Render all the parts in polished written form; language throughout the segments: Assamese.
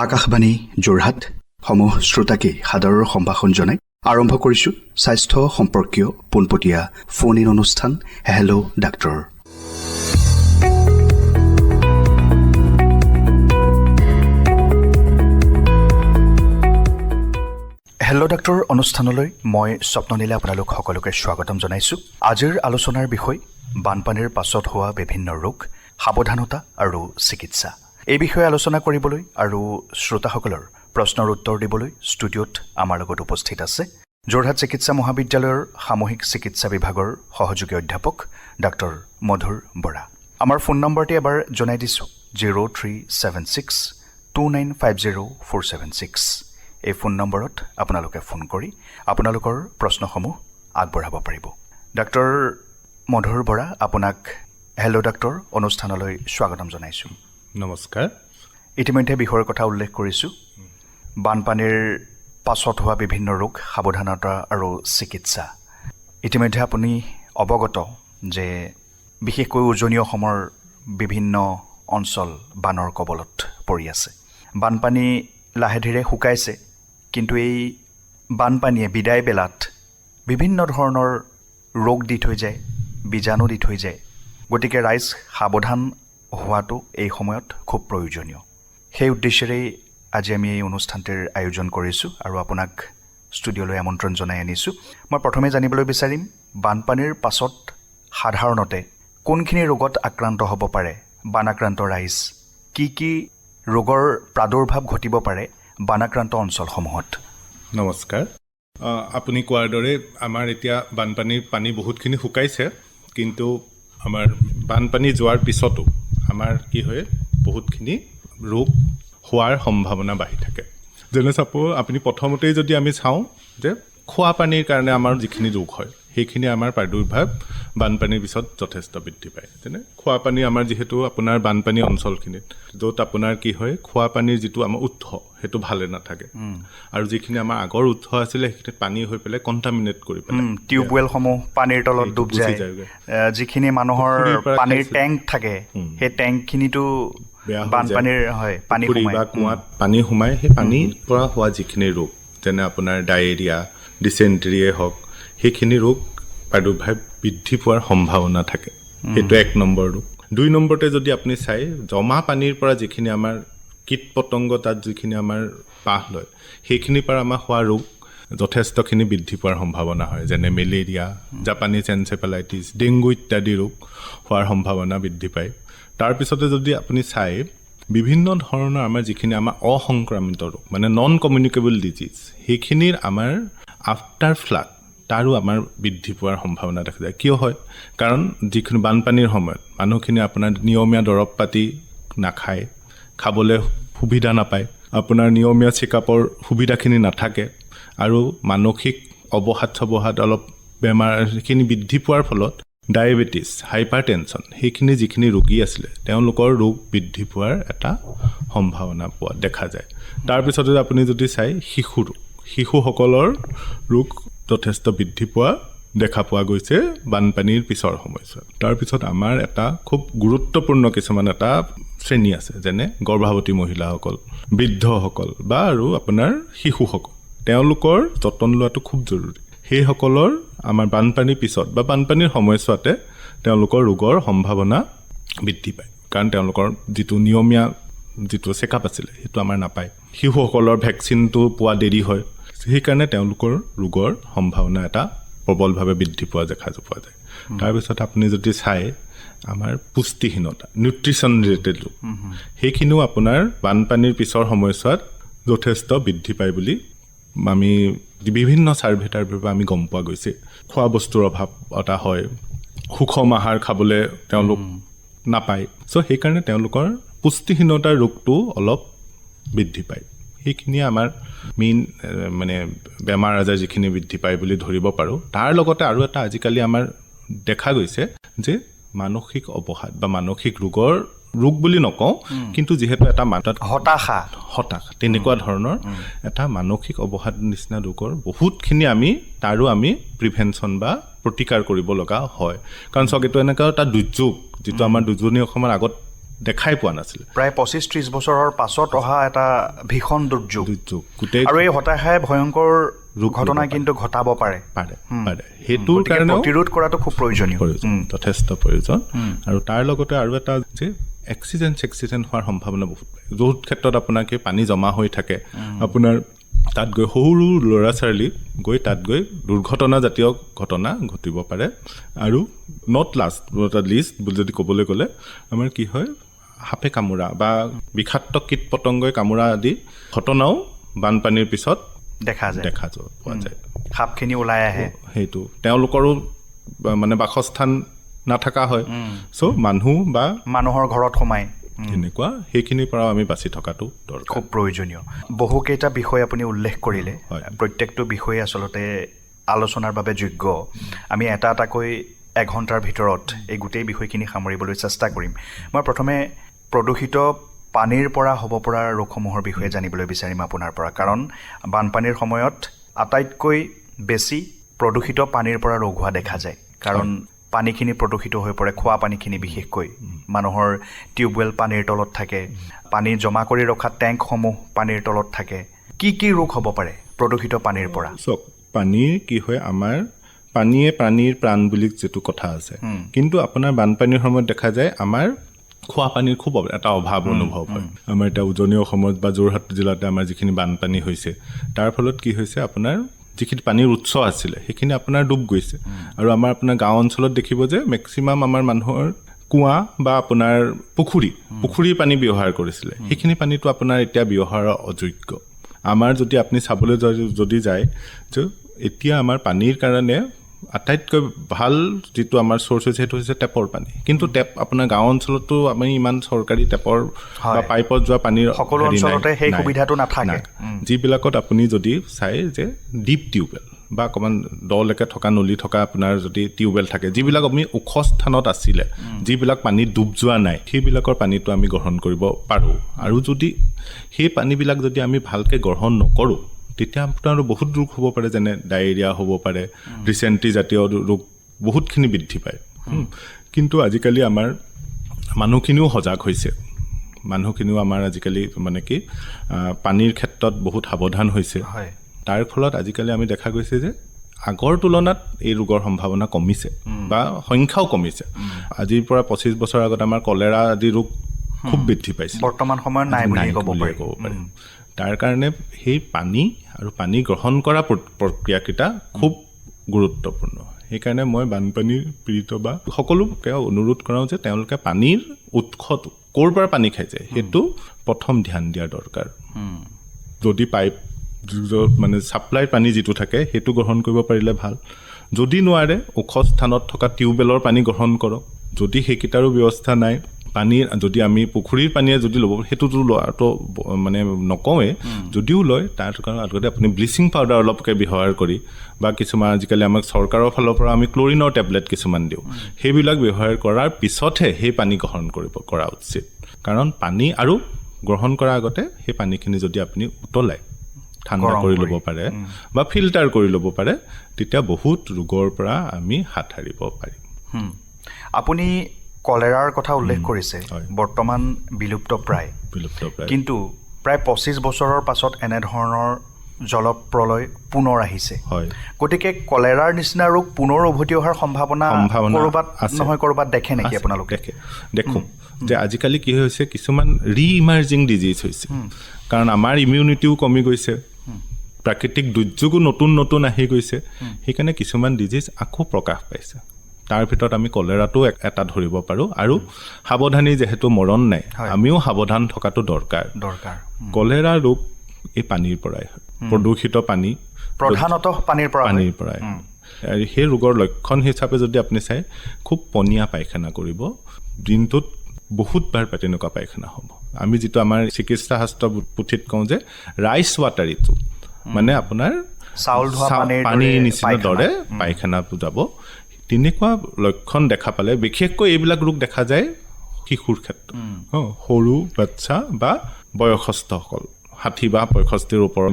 আকাশবাণী যোৰহাট সমূহ শ্ৰোতাকে সাদৰৰ সম্ভাষণ জনাই আৰম্ভ কৰিছোঁ স্বাস্থ্য সম্পৰ্কীয় পোনপটীয়া ফোন ইন অনুষ্ঠান হেল্ল' ডাক্তৰ। হেল্ল' ডাক্তৰ অনুষ্ঠানলৈ মই স্বপ্ননীলে আপোনালোক সকলোকে স্বাগতম জনাইছোঁ। আজিৰ আলোচনাৰ বিষয় বানপানীৰ পাছত হোৱা বিভিন্ন ৰোগ, সাৱধানতা আৰু চিকিৎসা। এই বিষয়ে আলোচনা কৰিবলৈ আৰু শ্ৰোতাসকলৰ প্ৰশ্নৰ উত্তৰ দিবলৈ ষ্টুডিঅ'ত আমাৰ লগত উপস্থিত আছে যোৰহাট চিকিৎসা মহাবিদ্যালয়ৰ সামূহিক চিকিৎসা বিভাগৰ সহযোগী অধ্যাপক ডাক্তৰ মধুৰ বৰা। আমাৰ ফোন নম্বৰটি এবাৰ জনাই দিছোঁ 0376295046। এই ফোন নম্বৰত আপোনালোকে ফোন কৰি আপোনালোকৰ প্ৰশ্নসমূহ আগবঢ়াব পাৰিব। ডাক্তৰ মধুৰ বৰা, আপোনাক হেল্ল' ডাক্তৰ অনুষ্ঠানলৈ স্বাগতম জনাইছোঁ। নমস্কাৰ। ইতিমধ্যে বিষয়ৰ কথা উল্লেখ কৰিছোঁ, বানপানীৰ পাছত হোৱা বিভিন্ন ৰোগ, সাৱধানতা আৰু চিকিৎসা। ইতিমধ্যে আপুনি অৱগত যে বিশেষকৈ উজনি অসমৰ বিভিন্ন অঞ্চল বানৰ কবলত পৰি আছে। বানপানী লাহে ধীৰে শুকাইছে, কিন্তু এই বানপানীয়ে বিদায় বেলাত বিভিন্ন ধৰণৰ ৰোগ দি থৈ যায়, বীজাণু দি থৈ যায়। গতিকে ৰাইজ সাৱধান হোৱাটো এই সময়ত খুব প্ৰয়োজনীয়। সেই উদ্দেশ্যেৰেই আজি আমি এই অনুষ্ঠানটিৰ আয়োজন কৰিছোঁ আৰু আপোনাক ষ্টুডিঅ'লৈ আমন্ত্ৰণ জনাই আনিছোঁ। মই প্ৰথমে জানিবলৈ বিচাৰিম, বানপানীৰ পাছত সাধাৰণতে কোনখিনি ৰোগত আক্ৰান্ত হ'ব পাৰে বানাক্ৰান্ত ৰাইজ? কি ৰোগৰ প্ৰাদুৰ্ভাৱ ঘটিব পাৰে বানাক্ৰান্ত অঞ্চলসমূহত? নমস্কাৰ। আপুনি কোৱাৰ দৰে আমাৰ এতিয়া বানপানীৰ পানী বহুতখিনি শুকাইছে, কিন্তু আমাৰ বানপানী যোৱাৰ পিছতো আমাৰ কি হয়, বহুতখিনি ৰোগ হোৱাৰ সম্ভাৱনা বাঢ়ি থাকে। যেনে আপুনি প্ৰথমতেই যদি আমি চাওঁ যে খোৱা পানীৰ কাৰণে আমাৰ যিখিনি ৰোগ হয় সেইখিনি আমাৰ প্ৰাদুৰ্ভাৱ বানপানীৰ পিছত যথেষ্ট বৃদ্ধি পায়। যেনে খোৱা পানী আমাৰ যিহেতু আপোনাৰ বানপানী অঞ্চলখিনিত য'ত আপোনাৰ কি হয়, খোৱা পানীৰ যিটো আমাৰ উৎস সেইটো ভালে নাথাকে, আৰু যিখিনি আমাৰ আগৰ উৎস আছিলে সেইখিনি পানী হৈ পেলাই কণ্টামিনেট কৰি পেলাই টিউবৱেলসমূহ পানীৰ তলত ডুব যায়। যিখিনি মানুহৰ পানীৰ টেংক থাকে সেই টেংকখিনিতো বানপানীৰ পানী বা কুঁৱাত পানী সোমাই সেই পানীৰ পৰা হোৱা যিখিনি ৰোগ, যেনে আপোনাৰ ডায়েৰিয়া, ডিচেণ্ট্ৰিয়ে হওক, সেইখিনি ৰোগ প্ৰাদুৰ্ভাৱ বৃদ্ধি পোৱাৰ সম্ভাৱনা থাকে। সেইটো 1 নম্বৰ ৰোগ। 2 নম্বৰতে যদি আপুনি চাই, জমা পানীৰ পৰা যিখিনি আমাৰ কীট পতংগ তাত যিখিনি আমাৰ বাহ লয় সেইখিনিৰ পৰা আমাৰ হোৱা ৰোগ যথেষ্টখিনি বৃদ্ধি পোৱাৰ সম্ভাৱনা হয়। যেনে মেলেৰিয়া, জাপানীজ এনচেফেলাইটিছ, ডেংগু ইত্যাদি ৰোগ হোৱাৰ সম্ভাৱনা বৃদ্ধি পায়। তাৰপিছতে যদি আপুনি চাই, বিভিন্ন ধৰণৰ আমাৰ যিখিনি আমাৰ অসংক্ৰামিত ৰোগ, মানে নন কমিউনিকেবল ডিজিজ, সেইখিনিৰ আমাৰ আফটাৰ ফ্লাড তাৰো আমাৰ বৃদ্ধি পোৱাৰ সম্ভাৱনা দেখা যায়। কিয় হয়? কাৰণ যিখিনি বানপানীৰ সময়ত মানুহখিনি আপোনাৰ নিয়মীয়া দৰৱ পাতি নাখায়, খাবলৈ সুবিধা নাপায়, আপোনাৰ নিয়মীয়া চেকআপৰ সুবিধাখিনি নাথাকে, আৰু মানসিক অৱসাদ অলপ বেমাৰখিনি বৃদ্ধি পোৱাৰ ফলত ডায়েবেটিছ, হাইপাৰ টেনশ্যন, সেইখিনি যিখিনি ৰোগী আছিলে তেওঁলোকৰ ৰোগ বৃদ্ধি পোৱাৰ এটা সম্ভাৱনা পোৱা দেখা যায়। তাৰপিছতে আপুনি যদি চাই শিশুসকলৰ ৰোগ যথেষ্ট বৃদ্ধি পোৱা দেখা পোৱা গৈছে বানপানীৰ পিছৰ সময়ছোৱাত। তাৰপিছত আমাৰ এটা খুব গুৰুত্বপূৰ্ণ কিছুমান এটা শ্ৰেণী আছে, যেনে গৰ্ভৱতী মহিলাসকল, বৃদ্ধসকল বা আৰু আপোনাৰ শিশুসকল। তেওঁলোকৰ যতন লোৱাটো খুব জৰুৰী। সেইসকলৰ আমাৰ বানপানীৰ পিছত বা বানপানীৰ সময়ছোৱাতে তেওঁলোকৰ ৰোগৰ সম্ভাৱনা বৃদ্ধি পায়, কাৰণ তেওঁলোকৰ যিটো নিয়মীয়া যিটো চেকআপ আছিলে সেইটো আমাৰ নাপায়। শিশুসকলৰ ভেকচিনটো পোৱা দেৰি হয়, সেইকাৰণে তেওঁলোকৰ ৰোগৰ সম্ভাৱনা এটা প্ৰবলভাৱে বৃদ্ধি পোৱা দেখা পোৱা যায়। তাৰপিছত আপুনি যদি চাই, আমাৰ পুষ্টিহীনতা, নিউট্ৰিশ্যন ৰিলেটেড ৰোগ, সেইখিনিও আপোনাৰ বানপানীৰ পিছৰ সময়ছোৱাত যথেষ্ট বৃদ্ধি পায় বুলি আমি বিভিন্ন ছাৰ্ভে আমি গম পোৱা গৈছে। খোৱা বস্তুৰ অভাৱ এটা হয়, সুষম আহাৰ খাবলৈ তেওঁলোক নাপায়, সেইকাৰণে তেওঁলোকৰ পুষ্টিহীনতাৰ ৰোগটো অলপ বৃদ্ধি পায়। সেইখিনিয়ে আমাৰ মেইন বেমাৰ আজাৰ যিখিনি বৃদ্ধি পায় বুলি ধৰিব পাৰোঁ। তাৰ লগতে আৰু এটা আজিকালি আমাৰ দেখা গৈছে যে মানসিক অৱসাদ বা মানসিক ৰোগ বুলি নকওঁ, কিন্তু যিহেতু এটা হতাশা তেনেকুৱা ধৰণৰ এটা মানসিক অৱসাদ নিচিনা ৰোগৰ বহুতখিনি তাৰো আমি প্ৰিভেনশ্যন বা প্ৰতিকাৰ কৰিব লগা হয়। কাৰণ চাওক, এইটো এনেকুৱা এটা দুৰ্যোগ যিটো আমাৰ উজনি অসমৰ আগত দেখাই পোৱা নাছিলে প্ৰায় 25-30 বছৰৰ পাছত অহা এটা ভীষণ দুৰ্যোগ গোটেই আৰু এই হতাশাই ভয়ংকৰ ৰূপ ঘটনা ল'ব কিন্তু ঘটাব পাৰে পাৰে সেইটোৰ গতিকে কাৰণে প্ৰতিৰোধ কৰাটো খুব প্ৰয়োজনীয় যথেষ্ট প্ৰয়োজন আৰু তাৰ লগতে আৰু এটা যে এক্সিডেণ্ট হোৱাৰ সম্ভাৱনা বহুত য'ত ক্ষেত্ৰত আপোনাৰ কি পানী জমা হৈ থাকে আপোনাৰ তাত গৈ সৰু ল'ৰা ছোৱালী গৈ তাত গৈ দুৰ্ঘটনাজাতীয় ঘটনা ঘটিব পাৰে আৰু নট লিষ্ট যদি ক'বলৈ গ'লে আমাৰ কি হয় সাপে কামোৰা বা বিষাক্ত কীট পতংগই কামোৰা আদি ঘটনাও বানপানীৰ পিছত দেখা পোৱা যায় সাপখিনি ওলাই আহে সেইটো তেওঁলোকৰো মানে বাসস্থান নাথাকা হয় চ' মানুহ বা মানুহৰ ঘৰত সোমায় এনেকুৱা সেইখিনিৰ পৰাও আমি বাচি থকাটো দৰকাৰ খুব প্ৰয়োজনীয় বহুকেইটা বিষয় আপুনি উল্লেখ কৰিলে প্ৰত্যেকটো বিষয়ে আচলতে আলোচনাৰ বাবে যোগ্য আমি এটা এটাকৈ এঘণ্টাৰ ভিতৰত এই গোটেই বিষয়খিনি সামৰিবলৈ চেষ্টা কৰিম মই প্ৰথমে প্ৰদূষিত পানীৰ পৰা হ'ব পৰা ৰোগসমূহৰ বিষয়ে জানিবলৈ বিচাৰিম আপোনাৰ পৰা কাৰণ বানপানীৰ সময়ত আটাইতকৈ বেছি প্ৰদূষিত পানীৰ পৰা ৰোগ হোৱা দেখা যায় কাৰণ পানীখিনি প্ৰদূষিত হৈ পৰে খোৱা পানীখিনি বিশেষকৈ মানুহৰ টিউবৱেল পানীৰ তলত থাকে পানী জমা কৰি ৰখা টেংকসমূহ পানীৰ তলত থাকে কি ৰোগ হ'ব পাৰে প্ৰদূষিত পানীৰ পৰা চাওক পানীৰ কি হয় আমাৰ পানীয়ে প্ৰাণীৰ প্ৰাণ বুলি যিটো কথা আছে কিন্তু আপোনাৰ বানপানীৰ সময়ত দেখা যায় আমাৰ খোৱা পানীৰ খুব এটা অভাৱ অনুভৱ হয় আমাৰ এতিয়া উজনি অসমত বা যোৰহাট জিলাতে আমাৰ যিখিনি বানপানী হৈছে তাৰ ফলত কি হৈছে আপোনাৰ যিখিনি পানীৰ উৎস আছিলে সেইখিনি আপোনাৰ ডুব গৈছে আৰু আমাৰ আপোনাৰ গাঁও অঞ্চলত দেখিব যে মেক্সিমাম আমাৰ মানুহৰ কুঁৱা বা আপোনাৰ পুখুৰীৰ পানী ব্যৱহাৰ কৰিছিলে সেইখিনি পানীটো আপোনাৰ এতিয়া ব্যৱহাৰৰ অযোগ্য আমাৰ যদি আপুনি চাবলৈ যদি যায় যে এতিয়া আমাৰ পানীৰ কাৰণে আটাইতকৈ ভাল যিটো আমাৰ চ'ৰ্চ হৈছে সেইটো হৈছে টেপৰ পানী কিন্তু টেপ আপোনাৰ গাঁও অঞ্চলতো আমি ইমান চৰকাৰী টেপৰ বা পাইপত যোৱা পানীৰ সকলো অঞ্চলতে সেই সুবিধাটো নাথাকে যিবিলাকত আপুনি যদি চাই যে ডিপ টিউবৱেল বা অকণমান দলৈকে থকা নলী থকা আপোনাৰ যদি টিউবৱেল থাকে যিবিলাক আমি ওখ স্থানত আছিলে যিবিলাক পানী ডুব যোৱা নাই সেইবিলাকৰ পানীটো আমি গ্ৰহণ কৰিব পাৰোঁ আৰু যদি সেই পানীবিলাক যদি আমি ভালকৈ গ্ৰহণ নকৰোঁ তেতিয়া আপোনাৰ বহুত ৰোগ হ'ব পাৰে যেনে ডায়েৰিয়া হ'ব পাৰে ডিচেণ্ট্ৰি জাতীয় ৰোগ বহুতখিনি বৃদ্ধি পায় কিন্তু আজিকালি আমাৰ মানুহখিনিও সজাগ হৈছে মানুহখিনিও আমাৰ আজিকালি মানে কি পানীৰ ক্ষেত্ৰত বহুত সাৱধান হৈছে তাৰ ফলত আজিকালি আমি দেখা গৈছে যে আগৰ তুলনাত এই ৰোগৰ সম্ভাৱনা কমিছে বা সংখ্যাও কমিছে আজিৰ পৰা 25 বছৰ আগত আমাৰ কলেৰা আদি ৰোগ খুব বৃদ্ধি পাইছে বৰ্তমান সময়ত নাই বুলি ক'ব পাৰি তাৰ কাৰণে সেই পানী আৰু পানী গ্ৰহণ কৰা প্ৰক্ৰিয়াকেইটা খুব গুৰুত্বপূৰ্ণ সেইকাৰণে মই বানপানীৰ পীড়িত বা সকলোকে অনুৰোধ কৰাওঁ যে তেওঁলোকে পানীৰ উৎসটো ক'ৰ পৰা পানী খাইছে সেইটো প্ৰথম ধ্যান দিয়াৰ দৰকাৰ যদি পাইপ মানে ছাপ্লাই পানী যিটো থাকে সেইটো গ্ৰহণ কৰিব পাৰিলে ভাল যদি নোৱাৰে ওখ স্থানত থকা টিউবৱেলৰ পানী গ্ৰহণ কৰক যদি সেইকেইটাৰো ব্যৱস্থা নাই পানী যদি আমি পুখুৰীৰ পানীয়ে যদি ল'ব সেইটোতো লোৱাটো মানে নকওঁৱে যদিও লয় তাৰ কাৰণে আগতে আপুনি ব্লিচিং পাউডাৰ অলপকৈ ব্যৱহাৰ কৰি বা কিছুমান আজিকালি আমাক চৰকাৰৰ ফালৰ পৰা আমি ক্লৰিনৰ টেবলেট কিছুমান দিওঁ সেইবিলাক ব্যৱহাৰ কৰাৰ পিছতহে সেই পানী গ্ৰহণ কৰা উচিত কাৰণ পানী আৰু গ্ৰহণ কৰাৰ আগতে সেই পানীখিনি যদি আপুনি উতলাই ঠাণ্ডা কৰি ল'ব পাৰে বা ফিল্টাৰ কৰি ল'ব পাৰে তেতিয়া বহুত ৰোগৰ পৰা আমি হাত সাৰিব পাৰিম আপুনি কলেৰাৰ কথা উল্লেখ কৰিছে বৰ্তমান বিলুপ্ত প্ৰায় কিন্তু প্ৰায় 25 বছৰৰ পাছত এনেধৰণৰ জলপ্ৰলয় পুনৰ আহিছে গতিকে কলেৰাৰ নিচিনা ৰোগ পুনৰ উভতি অহাৰ সম্ভাৱনা ক'ৰবাত দেখে নেকি আপোনালোকে দেখোঁ যে আজিকালি কি হৈছে কিছুমান ৰি-ইমাৰ্জিং ডিজিজ হৈছে কাৰণ আমাৰ ইমিউনিটিও কমি গৈছে প্ৰাকৃতিক দুৰ্যোগো নতুন আহি গৈছে সেইকাৰণে কিছুমান ডিজিজ আকৌ প্ৰকাশ পাইছে তাৰ ভিতৰত আমি কলেৰাটো এটা ধৰিব পাৰোঁ আৰু সাৱধানী যিহেতু মৰণ নাই আমিও সাৱধান থকাটো দৰকাৰ কলেৰা ৰোগ এই পানীৰ পৰাই হয় প্ৰদূষিত পানী প্ৰধানতঃ পানীৰ পৰাই আৰু সেই ৰোগৰ লক্ষণ হিচাপে যদি আপুনি চাই খুব পনীয়া পায়খানা কৰিব দিনটোত বহুতবাৰ তেনেকুৱা পায়খানা হ'ব আমি যিটো আমাৰ চিকিৎসা শাস্ত্ৰ পুথিত কওঁ যে ৰাইচ ৱাটাৰ ইটো মানে আপোনাৰ চাউল ধোৱা পানীৰ নিচিনা দৰে পায়খানা যাব তেনেকুৱা লক্ষণ দেখা পালে বিশেষকৈ এইবিলাক ৰোগ দেখা যায় শিশুৰ ক্ষেত্ৰত সৰু বাচ্চা বা বয়সস্থসকল 60 বা 65ৰ ওপৰৰ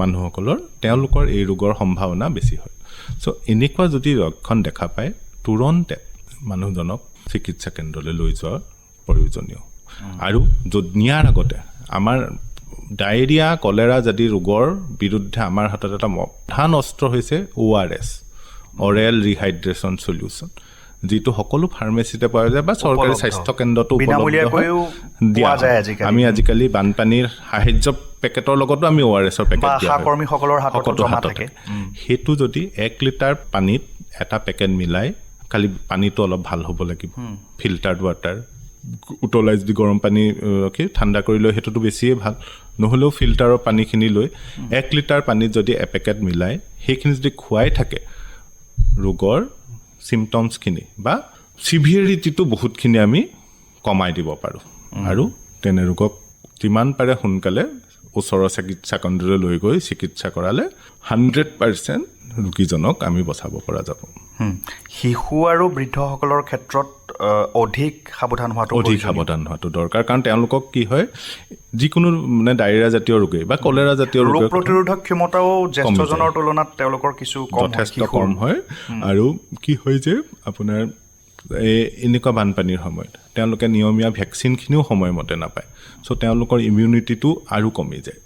মানুহসকলৰ তেওঁলোকৰ এই ৰোগৰ সম্ভাৱনা বেছি হয় চ' এনেকুৱা যদি লক্ষণ দেখা পায় তুৰন্তে মানুহজনক চিকিৎসা কেন্দ্ৰলৈ লৈ যোৱাৰ প্ৰয়োজনীয় আৰু নিয়াৰ আগতে আমাৰ ডায়েৰিয়া কলেৰা যদি ৰোগৰ বিৰুদ্ধে আমাৰ হাতত এটা প্ৰধান অস্ত্ৰ হৈছে ORS, অৰেল ৰিহাইড্ৰেশ্যন চলিউশ্যন, যিটো সকলো ফাৰ্মেচিতে পোৱা যায় বা চৰকাৰী স্বাস্থ্য কেন্দ্ৰতো পোৱা যায় আজিকালি। আমি আজিকালি বানপানীৰ সাহায্য পেকেটৰ লগতো আমি ORSৰ পেকেট দিয়া হয়, কৰ্মীসকলৰ হাতত জমা থাকে। সেইটো যদি 1 লিটাৰ পানীত এটা পেকেট মিলাই, খালি পানীটো অলপ ভাল হ'ব লাগিব, ফিল্টাৰ্ড ৱাটাৰ, উতলাই যদি গৰম পানী ঠাণ্ডা কৰি লৈ সেইটোতো বেছিয়ে ভাল, নহ'লেও ফিল্টাৰৰ পানীখিনি লৈ 1 লিটাৰ পানীত যদি এপেকেট মিলাই সেইখিনি যদি খুৱাই থাকে, ৰোগৰ চিমটমছখিনি বা চিভিয়েৰিটিটো বহুতখিনি আমি কমাই দিব পাৰোঁ। আৰু তেনে ৰোগক যিমান পাৰে সোনকালে ওচৰৰ চিকিৎসা কেন্দ্ৰলৈ লৈ গৈ চিকিৎসা কৰালে 100% ৰোগীজনক আমি বচাব পৰা যাব। শিশু আৰু বৃদ্ধসকলৰ ক্ষেত্ৰত অধিক সাৱধান হোৱাটো দৰকাৰ, কাৰণ তেওঁলোকক কি হয়, যিকোনো মানে ডায়েৰিয়া জাতীয় ৰোগে বা কলেৰা জাতীয় ৰোগ প্ৰতিৰোধক ক্ষমতাও জ্যেষ্ঠজনৰ তুলনাত তেওঁলোকৰ কিছু যথেষ্ট কম হয়। আৰু কি হয় যে আপোনাৰ এনেকুৱা বানপানীৰ সময়ত তেওঁলোকে নিয়মীয়া ভেকচিনখিনিও সময়মতে নাপায়, চ' তেওঁলোকৰ ইমিউনিটিটো আৰু কমি যায়।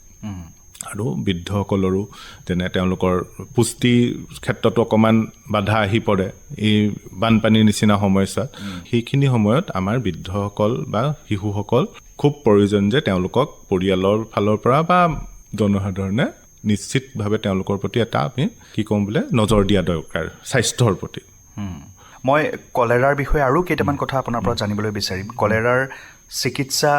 আৰু বৃদ্ধসকলৰো যেনে তেওঁলোকৰ পুষ্টিৰ ক্ষেত্ৰতো অকণমান বাধা আহি পৰে এই বানপানীৰ নিচিনা সমস্যাত। সেইখিনি সময়ত আমাৰ বৃদ্ধসকল বা শিশুসকল খুব প্ৰয়োজন যে তেওঁলোকক পৰিয়ালৰ ফালৰ পৰা বা জনসাধাৰণে নিশ্চিতভাৱে তেওঁলোকৰ প্ৰতি এটা আমি কি ক'ম বোলে নজৰ দিয়া দৰকাৰ স্বাস্থ্যৰ প্ৰতি। মই কলেৰাৰ বিষয়ে আৰু কেইটামান কথা আপোনাৰ পৰা জানিবলৈ বিচাৰিম। কলেৰাৰ চিকিৎসা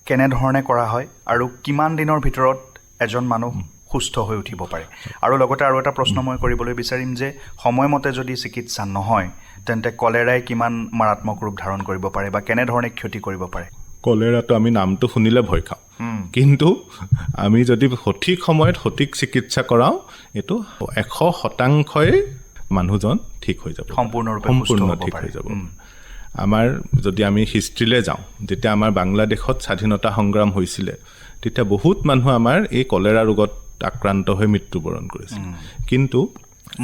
কেনেধৰণে কৰা হয় আৰু কিমান দিনৰ ভিতৰত এজন মানুহ সুস্থ হৈ উঠিব পাৰে? আৰু লগতে আৰু এটা প্ৰশ্ন মই কৰিবলৈ বিচাৰিম যে সময়মতে যদি চিকিৎসা নহয় তেন্তে কলেৰাই কিমান মাৰাত্মক ৰূপ ধাৰণ কৰিব পাৰে বা কেনেধৰণে ক্ষতি কৰিব পাৰে? কলেৰাটো আমি নামটো শুনিলে ভয় খাওঁ, কিন্তু আমি যদি সঠিক সময়ত সঠিক চিকিৎসা কৰাওঁ এইটো 100% মানুহজন ঠিক হৈ যাব, সম্পূৰ্ণ ঠিক হৈ যাব। আমাৰ যদি আমি হিষ্ট্ৰীলৈ যাওঁ, যেতিয়া আমাৰ বাংলাদেশত স্বাধীনতা সংগ্ৰাম হৈছিলে তেতিয়া বহুত মানুহ আমাৰ এই কলেৰা ৰোগত আক্ৰান্ত হৈ মৃত্যুবৰণ কৰিছিল, কিন্তু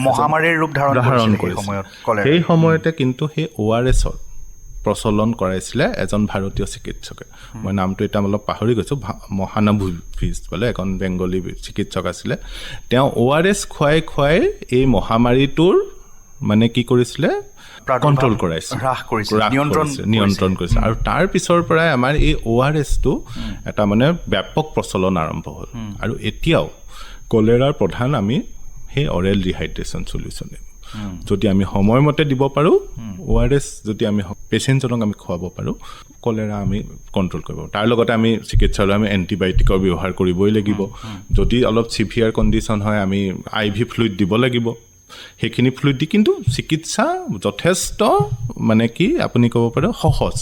মহামাৰীৰ ৰূপ ধাৰণ কৰিছিল। সেই সময়তে কিন্তু সেই ORSৰ প্ৰচলন কৰাইছিলে এজন ভাৰতীয় চিকিৎসকে, মই নামটো এতিয়া অলপ পাহৰি গৈছোঁ, মহানভূভিজ বোলে এজন বেংগলী চিকিৎসক আছিলে। তেওঁ ORS খুৱাই খুৱাই এই মহামাৰীটোৰ মানে কি কৰিছিলে, কণ্ট্ৰল কৰাইছিল, নিয়ন্ত্ৰণ কৰিছিল। আৰু তাৰ পিছৰ পৰাই আমাৰ এই ORSটো এটা মানে ব্যাপক প্ৰচলন আৰম্ভ হ'ল। আৰু এতিয়াও কলেৰাৰ প্ৰধান আমি সেই অৰেল ৰিহাইড্ৰেশ্যন চলিউশ্যনে যদি আমি সময়মতে দিব পাৰোঁ, ORS যদি আমি পেচেণ্টজনক আমি খুৱাব পাৰোঁ, কলেৰা আমি কণ্ট্ৰল কৰিব পাৰোঁ। তাৰ লগতে আমি চিকিৎসালয়ত আমি এণ্টিবায়'টিকৰ ব্যৱহাৰ কৰিবই লাগিব। যদি অলপ চিভিয়াৰ কণ্ডিশ্যন হয় আমি IV ফ্লুইড দিব লাগিব, সেইখিনি ফ্লুইড দি। কিন্তু চিকিৎসা যথেষ্ট মানে কি আপুনি ক'ব পাৰে সহজ,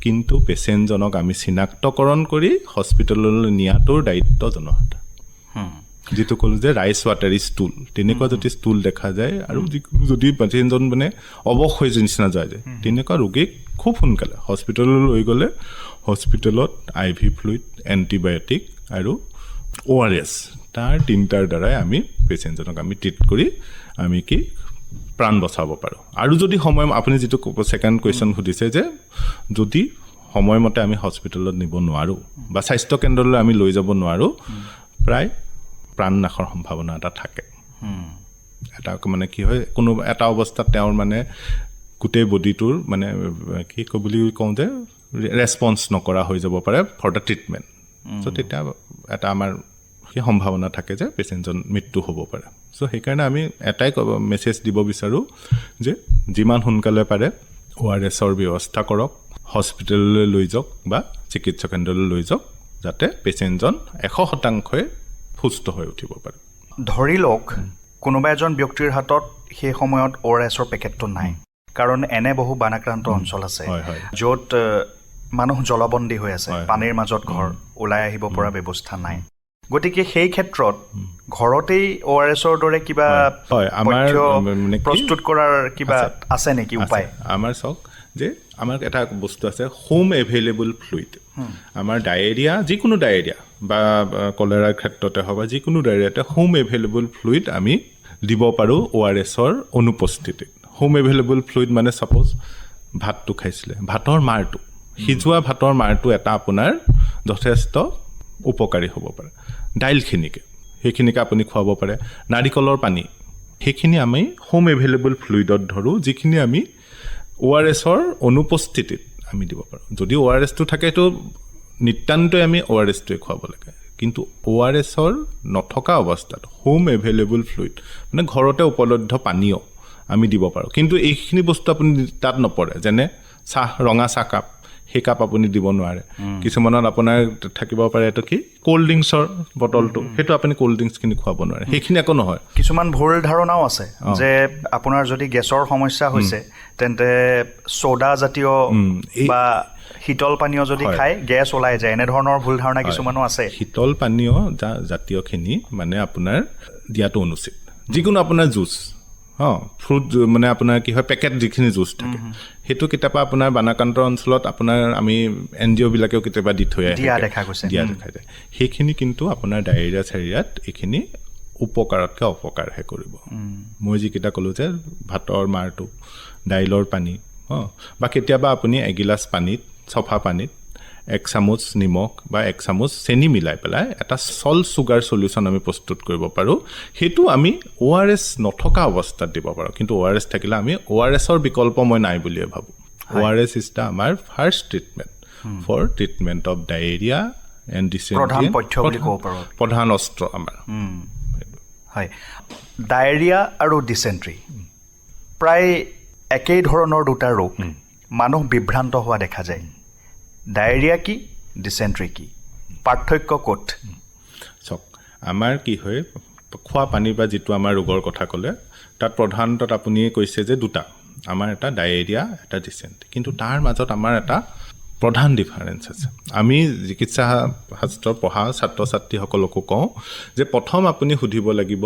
কিন্তু পেচেণ্টজনক আমি চিনাক্তকৰণ কৰি হস্পিটেললৈ নিয়াটোৰ দায়িত্ব জনসাধাৰণ। যিটো ক'লোঁ যে ৰাইচ ৱাটাৰী ষ্টুল, তেনেকুৱা যদি ষ্টুল দেখা যায় আৰু যদি পেচেণ্টজন মানে অৱস হৈ নিচিনা যায় তেনেকুৱা ৰোগীক খুব সোনকালে হস্পিটেললৈ লৈ গ'লে হস্পিটেলত IV ফ্লুইড, এণ্টিবায়'টিক আৰু ORS তাৰ 3টাৰ দ্বাৰাই আমি পেচেণ্টজনক আমি ট্ৰিট কৰি আমি কি প্ৰাণ বচাব পাৰোঁ। আৰু যদি আপুনি যিটো ছেকেণ্ড কুৱেশ্যন সুধিছে যে যদি সময়মতে আমি হস্পিটেলত নিব নোৱাৰোঁ বা স্বাস্থ্য কেন্দ্ৰলৈ আমি লৈ যাব নোৱাৰোঁ, প্ৰায় প্ৰাণ নাশৰ সম্ভাৱনা এটা থাকে। এটা মানে কি হয়, কোনো এটা অৱস্থাত তেওঁৰ মানে গোটেই বডিটোৰ মানে কি বুলি কওঁ যে ৰেছপন্স নকৰা হৈ যাব পাৰে ফৰ দ্য ট্ৰিটমেণ্ট। চ' তেতিয়া এটা আমাৰ সেই সম্ভাৱনা থাকে যে পেচেণ্টজন মৃত্যু হ'ব পাৰে। চ' সেইকাৰণে আমি এটাই মেছেজ দিব বিচাৰোঁ যে যিমান সোনকালে পাৰে ORSৰ ব্যৱস্থা কৰক, হস্পিটেললৈ লৈ যাওক বা চিকিৎসা কেন্দ্ৰলৈ লৈ যাওক, যাতে পেচেণ্টজন 100% সুস্থ হৈ উঠিব পাৰে। ধৰি লওক কোনোবা এজন ব্যক্তিৰ হাতত সেই সময়ত ORSৰ পেকেটটো নাই, কাৰণ এনে বহু বানাক্ৰান্ত অঞ্চল আছে য'ত মানুহ জলবন্দী হৈ আছে, পানীৰ মাজত ঘৰ, ওলাই আহিব পৰা ব্যৱস্থা নাই। গতিকে সেই ক্ষেত্ৰত ঘৰতেই ORSৰ দৰে কিবা প্ৰস্তুত কৰাৰ কিবা আছে নেকি উপায়? আমাৰ চাওক যে আমাৰ এটা বস্তু আছে হোম এভেইলেবল ফ্লুইড। আমাৰ ডায়েৰিয়া, যিকোনো ডায়েৰিয়া বা কলেৰাৰ ক্ষেত্ৰতে হওক বা যিকোনো ডায়েৰিয়াতে হোম এভেইলেবল ফ্লুইড আমি দিব পাৰোঁ ORSৰ অনুপস্থিতিত। হোম এভেইলেবল ফ্লুইড মানে ছাপ'জ ভাতটো খাইছিলে, ভাতৰ মাৰটো সিজোৱা ভাতৰ মাৰটো এটা আপোনাৰ যথেষ্ট উপকাৰী হ'ব পাৰে দাইলখিনিকে সেইখিনিকে আপুনি খুৱাব পাৰে নাৰিকলৰ পানী সেইখিনি আমি হোম এভেইলেবল ফ্লুইডত ধৰোঁ যিখিনি আমি ORSৰ অনুপস্থিতিত আমি দিব পাৰোঁ যদি ORSটো থাকে তো নিতান্তই আমি ORSটোৱে খুৱাব লাগে কিন্তু ORSৰ নথকা অৱস্থাত হোম এভেইলেবল ফ্লুইড মানে ঘৰতে উপলব্ধ পানীয় আমি দিব পাৰোঁ কিন্তু এইখিনি বস্তু আপুনি তাত নপৰে যেনে চাহ ৰঙা চাহকাপ সেই কাপ আপুনি দিব নোৱাৰে কিছুমানত আপোনাৰ থাকিব পাৰে এইটো কি কোল্ড ড্ৰিংকছৰ বটলটো সেইটো আপুনি কোল্ড ড্ৰিংকছখিনি খুৱাব নোৱাৰে সেইখিনি একো নহয় কিছুমান ভুল ধাৰণাও আছে যে আপোনাৰ যদি গেছৰ সমস্যা হৈছে তেন্তে ছ'ডা জাতীয় বা শীতল পানীয় যদি খায় গেছ ওলাই যায় এনেধৰণৰ ভুল ধাৰণা কিছুমানো আছে শীতল পানীয় জাতীয়খিনি মানে আপোনাৰ দিয়াটো অনুচিত যিকোনো আপোনাৰ জুচ ফ্ৰুট মানে আপোনাৰ কি হয় পেকেট যিখিনি জুচ থাকে সেইটো কেতিয়াবা আপোনাৰ বানাকান্ত অঞ্চলত আপোনাৰ আমি NGO বিলাকেও কেতিয়াবা দি থৈ আহে দিয়া দেখা যায় সেইখিনি কিন্তু আপোনাৰ ডায়েৰিয়া চাৰিয়াত এইখিনি উপকাৰতকৈ অপকাৰহে কৰিব মই যিকেইটা ক'লোঁ যে ভাতৰ মাৰটো দাইলৰ পানী বা কেতিয়াবা আপুনি এগিলাচ পানীত চফা পানীত 1 চামুচ নিমখ বা 1 চামুচ চেনি মিলাই পেলাই এটা সল্ট চুগাৰ সলিউশ্যন আমি প্ৰস্তুত কৰিব পাৰোঁ সেইটো আমি ORS নথকা অৱস্থাত দিব পাৰোঁ কিন্তু ORS থাকিলে আমি ORSৰ বিকল্প মই নাই বুলিয়ে ভাবোঁ ORS ইজ দ্য আমাৰ first treatment for treatment of diarrhoea and dysentery প্ৰধান অস্ত্ৰ আমাৰ হয় ডায়েৰিয়া আৰু ডিচেণ্ট্ৰি প্ৰায় একেই ধৰণৰ দুটা ৰোগ মানুহ বিভ্ৰান্ত হোৱা দেখা যায় ডায়েৰিয়া কি ডিচেণ্ট্ৰি কি পাৰ্থক্য ক'ত চাওক আমাৰ কি হয় খোৱা পানীৰ পৰা যিটো আমাৰ ৰোগৰ কথা ক'লে তাত প্ৰধানতঃ আপুনি কৈছে যে দুটা আমাৰ এটা ডায়েৰিয়া এটা ডিচেণ্ট্ৰি কিন্তু তাৰ মাজত আমাৰ এটা প্ৰধান ডিফাৰেঞ্চ আছে আমি চিকিৎসা শাস্ত্ৰ পঢ়া ছাত্ৰ ছাত্ৰীসকলকো কওঁ যে প্ৰথম আপুনি সুধিব লাগিব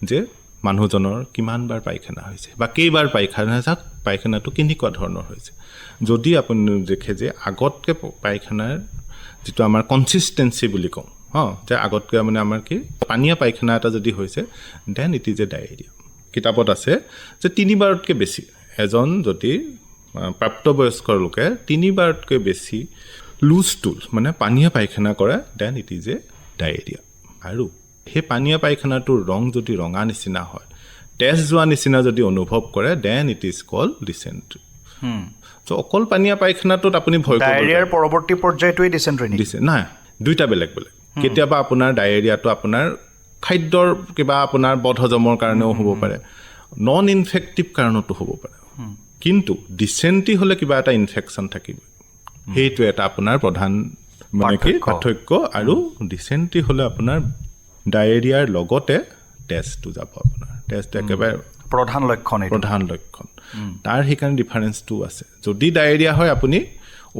যে মানুহজনৰ কিমানবাৰ পায়খানা হৈছে বা কেইবাৰ পায়খানা যাক পায়খানাটো কেনেকুৱা ধৰণৰ হৈছে যদি আপুনি দেখে যে আগতকৈ পায়খানাৰ যিটো আমাৰ কনচিষ্টেঞ্চি বুলি কওঁ যে আগতকৈ মানে আমাৰ কি পানীয়া পায়খানা এটা যদি হৈছে then it is a diarrhoea কিতাপত আছে যে 3বাৰতকৈ বেছি এজন যদি প্ৰাপ্তবয়স্কৰ লোকে 3বাৰতকৈ বেছি লুজ টুল মানে পানীয়া পায়খানা কৰে then it is a diarrhoea আৰু সেই পানীয়া পায়খানাটোৰ ৰং যদি ৰঙা নিচিনা হয় তেজ যোৱা নিচিনা যদি অনুভৱ কৰে then it is called dysentery so' অকল পানীয়া পায়খানাটোত আপুনি ভয় কৰিব ডায়েৰিয়াৰ পৰৱৰ্তী পৰ্যায়টোৱে ডিচেণ্ট্ৰি নাই দুইটা বেলেগ বেলেগ কেতিয়াবা আপোনাৰ ডায়েৰিয়াটো আপোনাৰ খাদ্যৰ কিবা আপোনাৰ বদহজমৰ কাৰণেও হ'ব পাৰে নন ইনফেক্টিভ কাৰণতো হ'ব পাৰে কিন্তু ডিচেণ্ট্ৰি হ'লে কিবা এটা ইনফেকশ্যন থাকিব সেইটো এটা আপোনাৰ প্ৰধান মানে কি পাৰ্থক্য আৰু ডিচেণ্ট্ৰি হ'লে আপোনাৰ ডায়েৰিয়াৰ লগতে টেষ্টটো যাব আপোনাৰ টেষ্ট একেবাৰে প্ৰধান লক্ষণ তাৰ সেইকাৰণে ডিফাৰেঞ্চটো আছে যদি ডায়েৰিয়া হয় আপুনি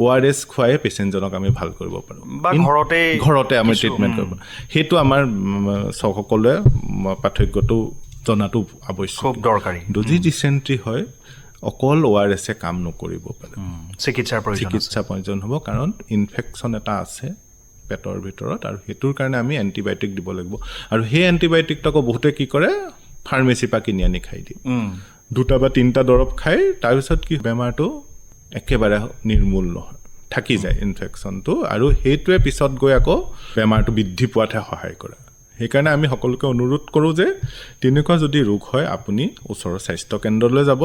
ORS খুৱাই পেচেণ্টজনক আমি ভাল কৰিব পাৰোঁ বা ঘৰতে আমি ট্ৰিটমেণ্ট কৰিব পাৰোঁ সেইটো আমাৰ সকলোৱে পাৰ্থক্যটো জনাটো আৱশ্যক খুব দৰকাৰী যদি ডিচেণ্ট্ৰি হয় অকল ORSে কাম নকৰিব পাৰে চিকিৎসাৰ প্ৰয়োজন হ'ব কাৰণ ইনফেকশ্যন এটা আছে পেটৰ ভিতৰত আৰু সেইটোৰ কাৰণে আমি এণ্টিবায়'টিক দিব লাগিব আৰু সেই এণ্টিবায়'টিকটো আকৌ বহুতে কি কৰে ফাৰ্মেচীৰ পৰা কিনি আনি খাই দিয়ে 2টা বা 3টা দৰৱ খাই তাৰপিছত কি বেমাৰটো একেবাৰে নিৰ্মূল নহয় থাকি যায় ইনফেকশ্যনটো আৰু সেইটোৱে পিছত গৈ আকৌ বেমাৰটো বৃদ্ধি পোৱাতহে সহায় কৰে সেইকাৰণে আমি সকলোকে অনুৰোধ কৰোঁ যে তেনেকুৱা যদি ৰোগ হয় আপুনি ওচৰৰ স্বাস্থ্য কেন্দ্ৰলৈ যাব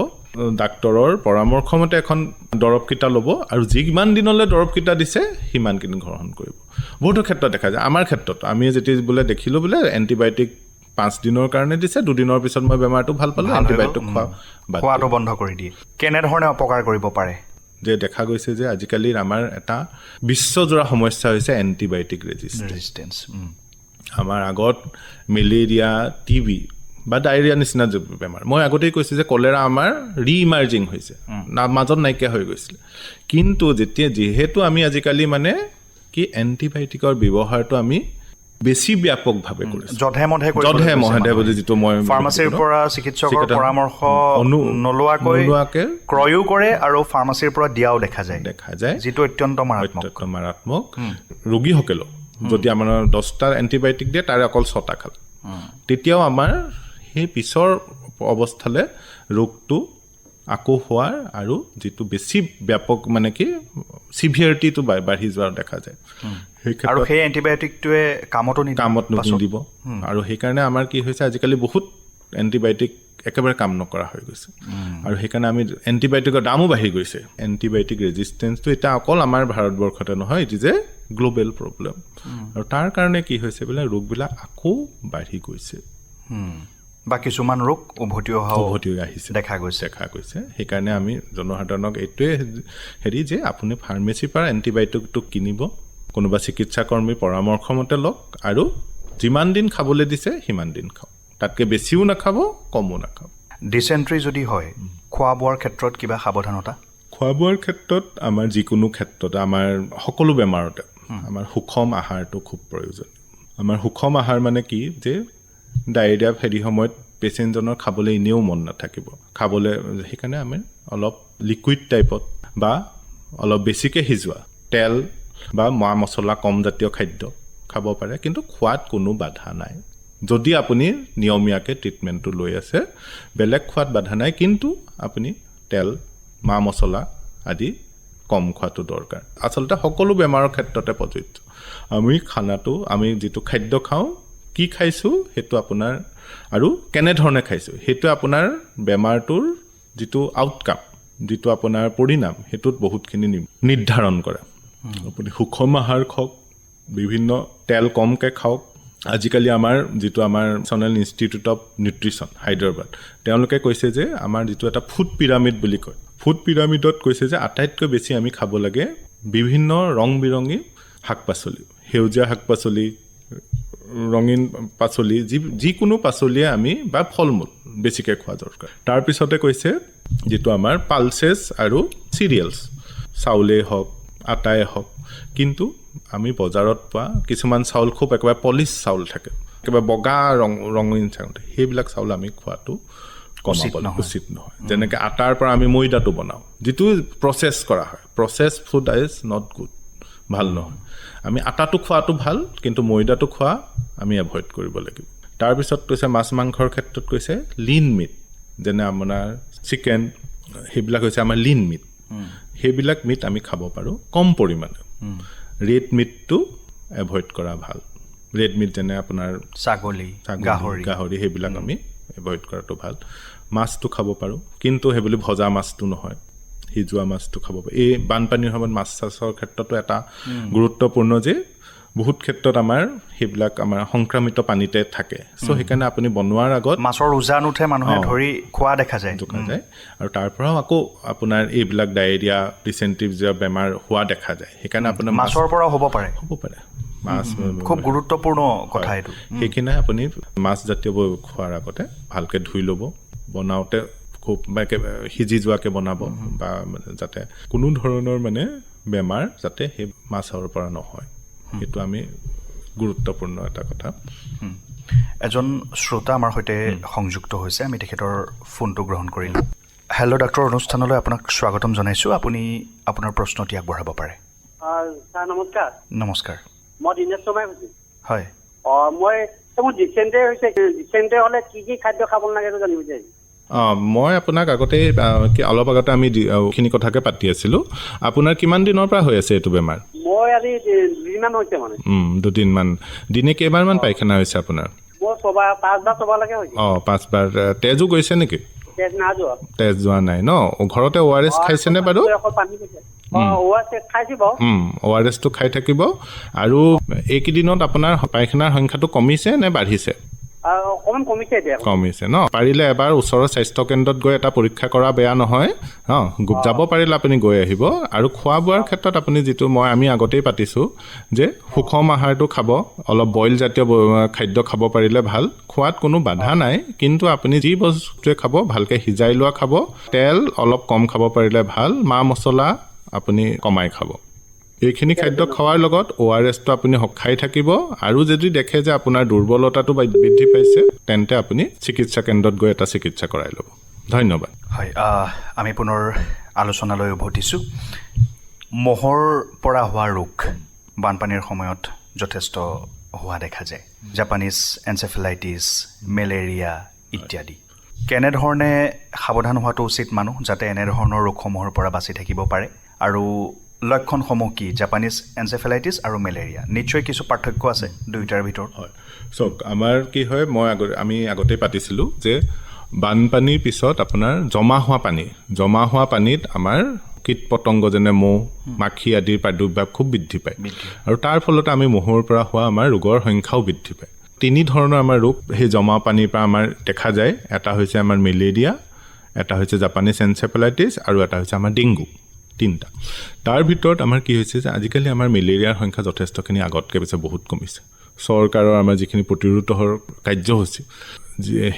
ডাক্তৰৰ পৰামৰ্শমতে এখন দৰৱকেইটা ল'ব আৰু যিমান দিনলৈ দৰৱকেইটা দিছে সিমানখিনি গ্ৰহণ কৰিব বহুতো ক্ষেত্ৰত দেখা যায় আমাৰ ক্ষেত্ৰত আমি যেতিয়া বোলে দেখিলোঁ বোলে এণ্টিবায়'টিক 5 দিনৰ কাৰণে দিছে 2 দিনৰ পিছত মই বেমাৰটো ভাল পালোঁ এণ্টিবায়'টিক খোৱাটো বন্ধ কৰি দিয়ে কেনেধৰণে অপকাৰ কৰিব পাৰে যে দেখা গৈছে যে আজিকালি আমাৰ এটা বিশ্বজোৰা সমস্যা হৈছে এণ্টিবায়'টিক ৰেজিষ্টেঞ্চ আমাৰ আগত মেলেৰিয়া টিবি বা ডায়েৰিয়া নিচিনা বেমাৰ মই আগতেই কৈছোঁ যে কলেৰা আমাৰ ৰিইমাৰ্জিং হৈছে মাজত নাইকিয়া হৈ গৈছিলে কিন্তু যিহেতু আমি আজিকালি মানে কি এণ্টিবায়'টিকৰ ব্যৱহাৰটো আমি বেছি ব্যাপকভাৱে কৰিছোঁ যধে মধে বুলি যিটো মই ফাৰ্মাচীৰ পৰা চিকিৎসকৰ পৰামৰ্শ নোলোৱাকৈ ক্ৰয়ো কৰে আৰু ফাৰ্মাচীৰ পৰা দিয়াও দেখা যায় যিটো অত্যন্ত মাৰাত্মক ৰোগীসকলেও যদি আমাৰ 10টা এণ্টিবায়'টিক দিয়ে তাৰে অকল 6টা খালে তেতিয়াও আমাৰ সেই পিছৰ অৱস্থালৈ ৰোগটো আকৌ হোৱাৰ আৰু যিটো বেছি ব্যাপক মানে কি চিভিয়াৰিটিটো বাঢ়ি যোৱা দেখা যায় সেই আৰু ক্ষেত্ৰত সেই এণ্টিবায়'টিকটোৱে কামতো নিদিব আৰু সেইকাৰণে আমাৰ কি হৈছে আজিকালি বহুত এণ্টিবায়'টিক একেবাৰে কাম নকৰা হৈ গৈছে আৰু সেইকাৰণে আমি এণ্টিবায়'টিকৰ দামো বাঢ়ি গৈছে এণ্টিবায়'টিক ৰেজিষ্টেঞ্চটো এতিয়া অকল আমাৰ ভাৰতবৰ্ষতে নহয় it is a global problem আৰু তাৰ কাৰণে কি হৈছে বোলে ৰোগবিলাক আকৌ বাঢ়ি গৈছে বা কিছুমান ৰোগ উভতি আহিছে দেখা গৈছে সেইকাৰণে আমি জনসাধাৰণক এইটোৱে হেৰি যে আপুনি ফাৰ্মেচীৰ পৰা এণ্টিবায়'টিকটো কিনিব কোনোবা চিকিৎসা কৰ্মীৰ পৰামৰ্শ মতে লওক আৰু যিমান দিন খাবলৈ দিছে সিমান দিন খাওক তাতকৈ বেছিও নাখাব কমো নাখাব ডিচেণ্ট্ৰি যদি হয় খোৱা বোৱাৰ ক্ষেত্ৰত কিবা সাৱধানতা খোৱা বোৱাৰ ক্ষেত্ৰত আমাৰ যিকোনো ক্ষেত্ৰত আমাৰ সকলো বেমাৰতে আমাৰ সুষম আহাৰটো খুব প্ৰয়োজন আমাৰ সুষম আহাৰ মানে কি যে ডায়েৰিয়া হেৰি সময়ত পেচেণ্টজনৰ খাবলৈ এনেও মন নাথাকিব খাবলৈ সেইকাৰণে আমি অলপ লিকুইড টাইপত বা অলপ বেছিকৈ সিজোৱা তেল বা মা মছলা কম জাতীয় খাদ্য খাব পাৰে কিন্তু খোৱাত কোনো বাধা নাই যদি আপুনি নিয়মীয়াকৈ ট্ৰিটমেণ্টটো লৈ আছে বেলেগ খোৱাত বাধা নাই কিন্তু আপুনি তেল মা মছলা আদি কম খোৱাটো দৰকাৰ আচলতে সকলো বেমাৰৰ ক্ষেত্ৰতে প্ৰযোজ্য আমি খানাটো আমি যিটো খাদ্য খাওঁ কি খাইছোঁ সেইটো আপোনাৰ আৰু কেনেধৰণে খাইছোঁ সেইটো আপোনাৰ বেমাৰটোৰ যিটো আউটকাম যিটো আপোনাৰ পৰিণাম সেইটোত বহুতখিনি নিৰ্ধাৰণ কৰে আপুনি সুষম আহাৰ খাওক বিভিন্ন তেল কমকৈ খাওক আজিকালি আমাৰ যিটো আমাৰ national institute of nutrition Hyderabad তেওঁলোকে কৈছে যে আমাৰ যিটো এটা ফুড পিৰামিড বুলি কয় ফুড পিৰামিডত কৈছে যে আটাইতকৈ বেছি আমি খাব লাগে বিভিন্ন ৰং বিৰঙী শাক পাচলি সেউজীয়া শাক পাচলি ৰঙীন পাচলি যিকোনো পাচলিয়ে আমি বা ফল মূল বেছিকৈ খোৱা দৰকাৰ তাৰপিছতে কৈছে যিটো আমাৰ পালচেছ আৰু চিৰিয়েলছ চাউলেই হওক আটাই হওক কিন্তু আমি বজাৰত পোৱা কিছুমান চাউল খুব একেবাৰে পলিচ চাউল থাকে একেবাৰে বগা ৰঙীন চাউল সেইবিলাক চাউল আমি খোৱাটো উচিত নহয় যেনেকৈ আটাৰ পৰা আমি ময়দাটো বনাওঁ যিটো প্ৰচেছ কৰা হয় process food is not good ভাল নহয় আমি আটাটো খোৱাটো ভাল কিন্তু ময়দাটো খোৱা আমি এভইড কৰিব লাগিব তাৰপিছত কৈছে মাছ মাংসৰ ক্ষেত্ৰত কৈছে লিন মিট যেনে আপোনাৰ চিকেন সেইবিলাক হৈছে আমাৰ লিন মিট সেইবিলাক মিট আমি খাব পাৰোঁ কম পৰিমাণে ৰেড মিটটো এভইড কৰা ভাল ৰেড মিট যেনে আপোনাৰ ছাগলী গাহৰি সেইবিলাক আমি এভইড কৰাটো ভাল মাছটো খাব পাৰোঁ কিন্তু সেইবুলি ভজা মাছটো নহয় সিজোৱা মাছটো খাব পাৰোঁ এই বানপানীৰ সময়ত মাছ চাছৰ ক্ষেত্ৰতো এটা গুৰুত্বপূৰ্ণ যে বহুত ক্ষেত্ৰত আমাৰ সেইবিলাক আমাৰ সংক্ৰামিত পানীতে থাকে চ' সেইকাৰণে আপুনি বনোৱাৰ আগত মাছৰ উজান উঠে মানুহে ধৰি খোৱা দেখা যায় আৰু তাৰ পৰাও আকৌ আপোনাৰ এইবিলাক ডায়েৰিয়া ডিচেণ্ট্ৰি বেমাৰ হোৱা দেখা যায় সেইকাৰণে আপোনাৰ মাছৰ পৰাও হ'ব পাৰে মাছ খুব গুৰুত্বপূৰ্ণ কথা এইটো সেইকাৰণে আপুনি মাছজাতীয় খোৱাৰ আগতে ভালকৈ ধুই ল'ব বনাওঁতে খুব সিজি যোৱাকৈ বনাব বা যাতে কোনো ধৰণৰ মানে বেমাৰ যাতে সেই মাছৰ পৰা নহয় সেইটো আমি গুৰুত্বপূৰ্ণ এটা কথা এজন শ্ৰোতা আমাৰ সৈতে সংযুক্ত হৈছে আমি তেখেতৰ ফোনটো গ্ৰহণ কৰিলোঁ হেল্ল' ডক্টৰ অনুষ্ঠানলৈ আপোনাক স্বাগতম জনাইছোঁ আপুনি আপোনাৰ প্ৰশ্নটি আগবঢ়াব পাৰে ছাৰ নমস্কাৰ নমস্কাৰ মই দিনেশ শৰ্মাই কৈছোঁ হয় মোৰ ডিচেণ্ট্ৰি হৈছে ডিচেণ্ট্ৰি হ'লে কি খাদ্য খাব নালাগে সেইটো জানিব বিচাৰিছোঁ মই আপোনাক আগতেই অলপ আগতে আমি এইখিনি কথাকে পাতি আছিলোঁ আপোনাৰ কিমান দিনৰ পৰা হৈ আছে এইটো বেমাৰ মই আজি 2 দিনমান হৈছে মানে 2 দিনমান দিনে কেইবাৰমান পায়খানা হৈছে আপোনাৰ মোৰ 5বাৰ চবালৈকে হৈছে 5বাৰ তেজো গৈছে নেকি তেজ যোৱা নাই ন ঘৰতে ORS খাইছেনে বাৰু ORSটো খাই থাকিব আৰু এইকেইদিনত আপোনাৰ পায়খানাৰ সংখ্যাটো কমিছে নে বাঢ়িছে কমিছে ন পাৰিলে এবাৰ ওচৰৰ স্বাস্থ্য কেন্দ্ৰত গৈ এটা পৰীক্ষা কৰা বেয়া নহয় যাব পাৰিলে আপুনি গৈ আহিব আৰু খোৱা বোৱাৰ ক্ষেত্ৰত আপুনি যিটো আমি আগতেই পাতিছোঁ যে সুষম আহাৰটো খাব অলপ বইল জাতীয় খাদ্য খাব পাৰিলে ভাল খোৱাত কোনো বাধা নাই কিন্তু আপুনি যি বস্তুৱে খাব ভালকৈ সিজাই লোৱা খাব তেল অলপ কম খাব পাৰিলে ভাল মা মছলা আপুনি কমাই খাব এইখিনি খাদ্য খোৱাৰ লগত ORSটো আপুনি খাই থাকিব আৰু যদি দেখে যে আপোনাৰ দুৰ্বলতাটো বৃদ্ধি পাইছে তেন্তে আপুনি চিকিৎসা কেন্দ্ৰত গৈ এটা চিকিৎসা কৰাই ল'ব ধন্যবাদ হয় আমি পুনৰ আলোচনালৈ উভতিছোঁ মহৰ পৰা হোৱা ৰোগ বানপানীৰ সময়ত যথেষ্ট হোৱা দেখা যায় জাপানীজ এনচেফেলাইটিছ মেলেৰিয়া ইত্যাদি কেনেধৰণে সাৱধান হোৱাটো উচিত মানুহ যাতে এনেধৰণৰ ৰোগসমূহৰ পৰা বাচি থাকিব পাৰে আৰু লক্ষণসমূহ কি জাপানিজ এনচেফেলাইটিছ আৰু মেলেৰিয়া নিশ্চয় কিছু পাৰ্থক্য আছে দুয়োটাৰ ভিতৰত হয় চাওক আমাৰ কি হয় আমি আগতে পাতিছিলোঁ যে বানপানীৰ পিছত আপোনাৰ জমা হোৱা পানীত আমাৰ কীট পতংগ যেনে মহ মাখি আদিৰ প্ৰাদুৰ্ভাৱ খুব বৃদ্ধি পায় আৰু তাৰ ফলত আমি মহৰ পৰা হোৱা আমাৰ ৰোগৰ সংখ্যাও বৃদ্ধি পায় 3 ধৰণৰ আমাৰ ৰোগ সেই জমা পানীৰ পৰা আমাৰ দেখা যায় এটা হৈছে আমাৰ মেলেৰিয়া এটা হৈছে জাপানিজ এনচেফেলাইটিছ আৰু এটা হৈছে আমাৰ ডেংগু 3টা তাৰ ভিতৰত আমাৰ কি হৈছে যে আজিকালি আমাৰ মেলেৰিয়াৰ সংখ্যা যথেষ্টখিনি আগতকৈ বেছি বহুত কমিছে চৰকাৰৰ আমাৰ যিখিনি প্ৰতিৰোধৰ কাৰ্যসূচী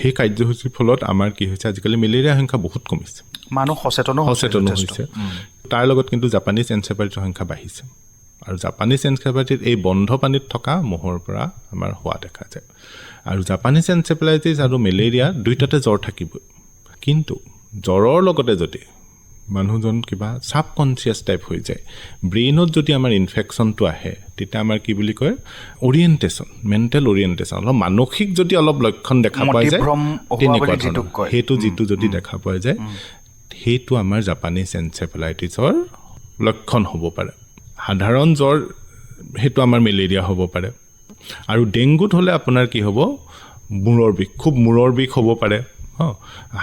সেই কাৰ্যসূচীৰ ফলত আমাৰ কি হৈছে আজিকালি মেলেৰিয়াৰ সংখ্যা বহুত কমিছে মানুহ সচেতন হৈছে তাৰ লগত কিন্তু জাপানিজ এনচেফেলাইটিছৰ সংখ্যা বাঢ়িছে আৰু জাপানিজ এনচেফেলাইটিছ এই বন্ধ পানীত থকা মহৰ পৰা আমাৰ হোৱা দেখা যায় আৰু জাপানিজ এনচেফেলাইটিছ আৰু মেলেৰিয়া দুয়োটাতে জ্বৰ থাকিবই কিন্তু জ্বৰৰ লগতে যদি মানুহজন কিবা ছাবকনচিয়াছ টাইপ হৈ যায় ব্ৰেইনত যদি আমাৰ ইনফেকশ্যনটো আহে তেতিয়া আমাৰ কি বুলি কয় মেণ্টেল অৰিয়েণ্টেশ্যন অলপ মানসিক যদি অলপ লক্ষণ দেখা পোৱা যায় সেইটো যিটো যদি দেখা পোৱা যায় সেইটো আমাৰ জাপানিজ এনচেফেলাইটিছৰ লক্ষণ হ'ব পাৰে সাধাৰণ জ্বৰ সেইটো আমাৰ মেলেৰিয়া হ'ব পাৰে আৰু ডেংগুত হ'লে আপোনাৰ কি হ'ব মূৰৰ বিষ হ'ব পাৰে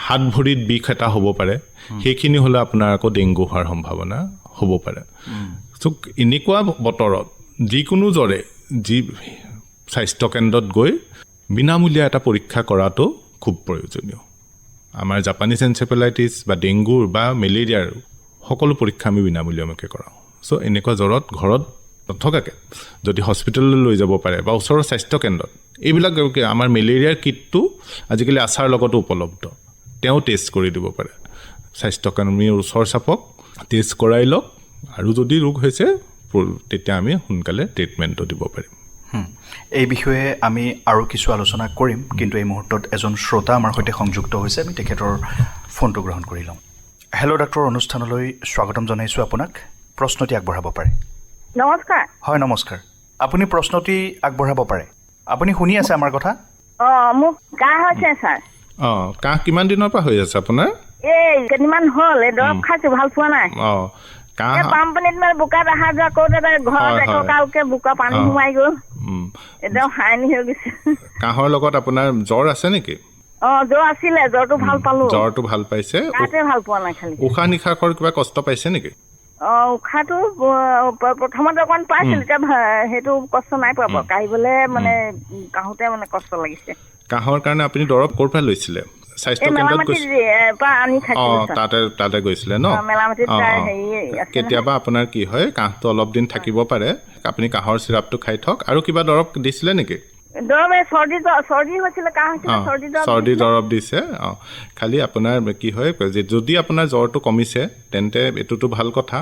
হাত ভৰিত বিষ এটা হ'ব পাৰে সেইখিনি হ'লে আপোনাৰ আকৌ ডেংগু হোৱাৰ সম্ভাৱনা হ'ব পাৰে চ' এনেকুৱা বতৰত যিকোনো জ্বৰে যি স্বাস্থ্যকেন্দ্ৰত গৈ বিনামূলীয়া এটা পৰীক্ষা কৰাটো খুব প্ৰয়োজনীয় আমাৰ জাপানিজ এনচেফেলাইটিছ বা ডেংগুৰ বা মেলেৰিয়াৰ সকলো পৰীক্ষা আমি বিনামূলীয়াকৈ কৰাওঁ চ' এনেকুৱা জ্বৰত ঘৰত নথকাকৈ যদি হস্পিটেললৈ লৈ যাব পাৰে বা ওচৰৰ স্বাস্থ্যকেন্দ্ৰত এইবিলাক আমাৰ মেলেৰিয়াৰ কিটটো আজিকালি আশাৰ লগতো উপলব্ধ তেওঁ টেষ্ট কৰি দিব পাৰে স্বাস্থ্যকৰ্মীৰ ওচৰ চাপক টেষ্ট কৰাই লওক আৰু যদি ৰোগ হৈছে তেতিয়া আমি সোনকালে ট্ৰিটমেণ্টটো দিব পাৰিম এই বিষয়ে আমি আৰু কিছু আলোচনা কৰিম কিন্তু এই মুহূৰ্তত এজন শ্ৰোতা আমাৰ সৈতে সংযুক্ত হৈছে আমি তেখেতৰ ফোনটো গ্ৰহণ কৰি লওঁ হেল্ল' ডক্টৰ অনুষ্ঠানলৈ স্বাগতম জনাইছোঁ আপোনাক প্ৰশ্নটি আগবঢ়াব পাৰে নমস্কাৰ হয় নমস্কাৰ আপুনি প্ৰশ্নটি আগবঢ়াব পাৰে আপুনি শুনি আছে আমাৰ কথা মোক কাহ হৈছে ছাৰ কাহ কিমান দিনৰ পৰা হৈ আছে আপোনাৰ এই কেইদিনমান হ'ল এই দৰৱ খাইছোঁ ভাল পোৱা নাই কাহ বানপানীত মানে বোকাত অহা যোৱা কৰোঁতে ঘৰত এককালকে বোকা পানী সোমাই গ'ল একদম হাইনি হৈ গৈছে কাহৰ লগত আপোনাৰ জ্বৰ আছে নেকি জ্বৰ আছিলে জ্বৰটো ভাল পালোঁ জ্বৰটো ভাল পাইছে কাহটোৱে ভাল পোৱা নাই খালি উশাহ নিশাহৰ কিবা কষ্ট পাইছে নেকি উশাহটো প্ৰথমতে অকণমান পাইছিল এতিয়া সেইটো কষ্ট নাই পোৱা কাঢ়িবলৈ মানে কাহোঁতে মানে কষ্ট লাগিছে কাহৰ কাৰণে আপুনি দৰৱ ক'ৰ পৰা লৈছিলে স্বাস্থ্য কেন্দ্ৰত তাতে গৈছিলে ন কেতিয়াবা আপোনাৰ কি হয় কাহটো অলপ দিন থাকিব পাৰে আপুনি কাহৰ চিৰাপটো খাই থওক আৰু কিবা দৰৱ দিছিলে নেকি চৰ্দি দৰৱ দিছে খালি আপোনাৰ কি হয় যদি আপোনাৰ জ্বৰটো কমিছে তেন্তে এইটোতো ভাল কথা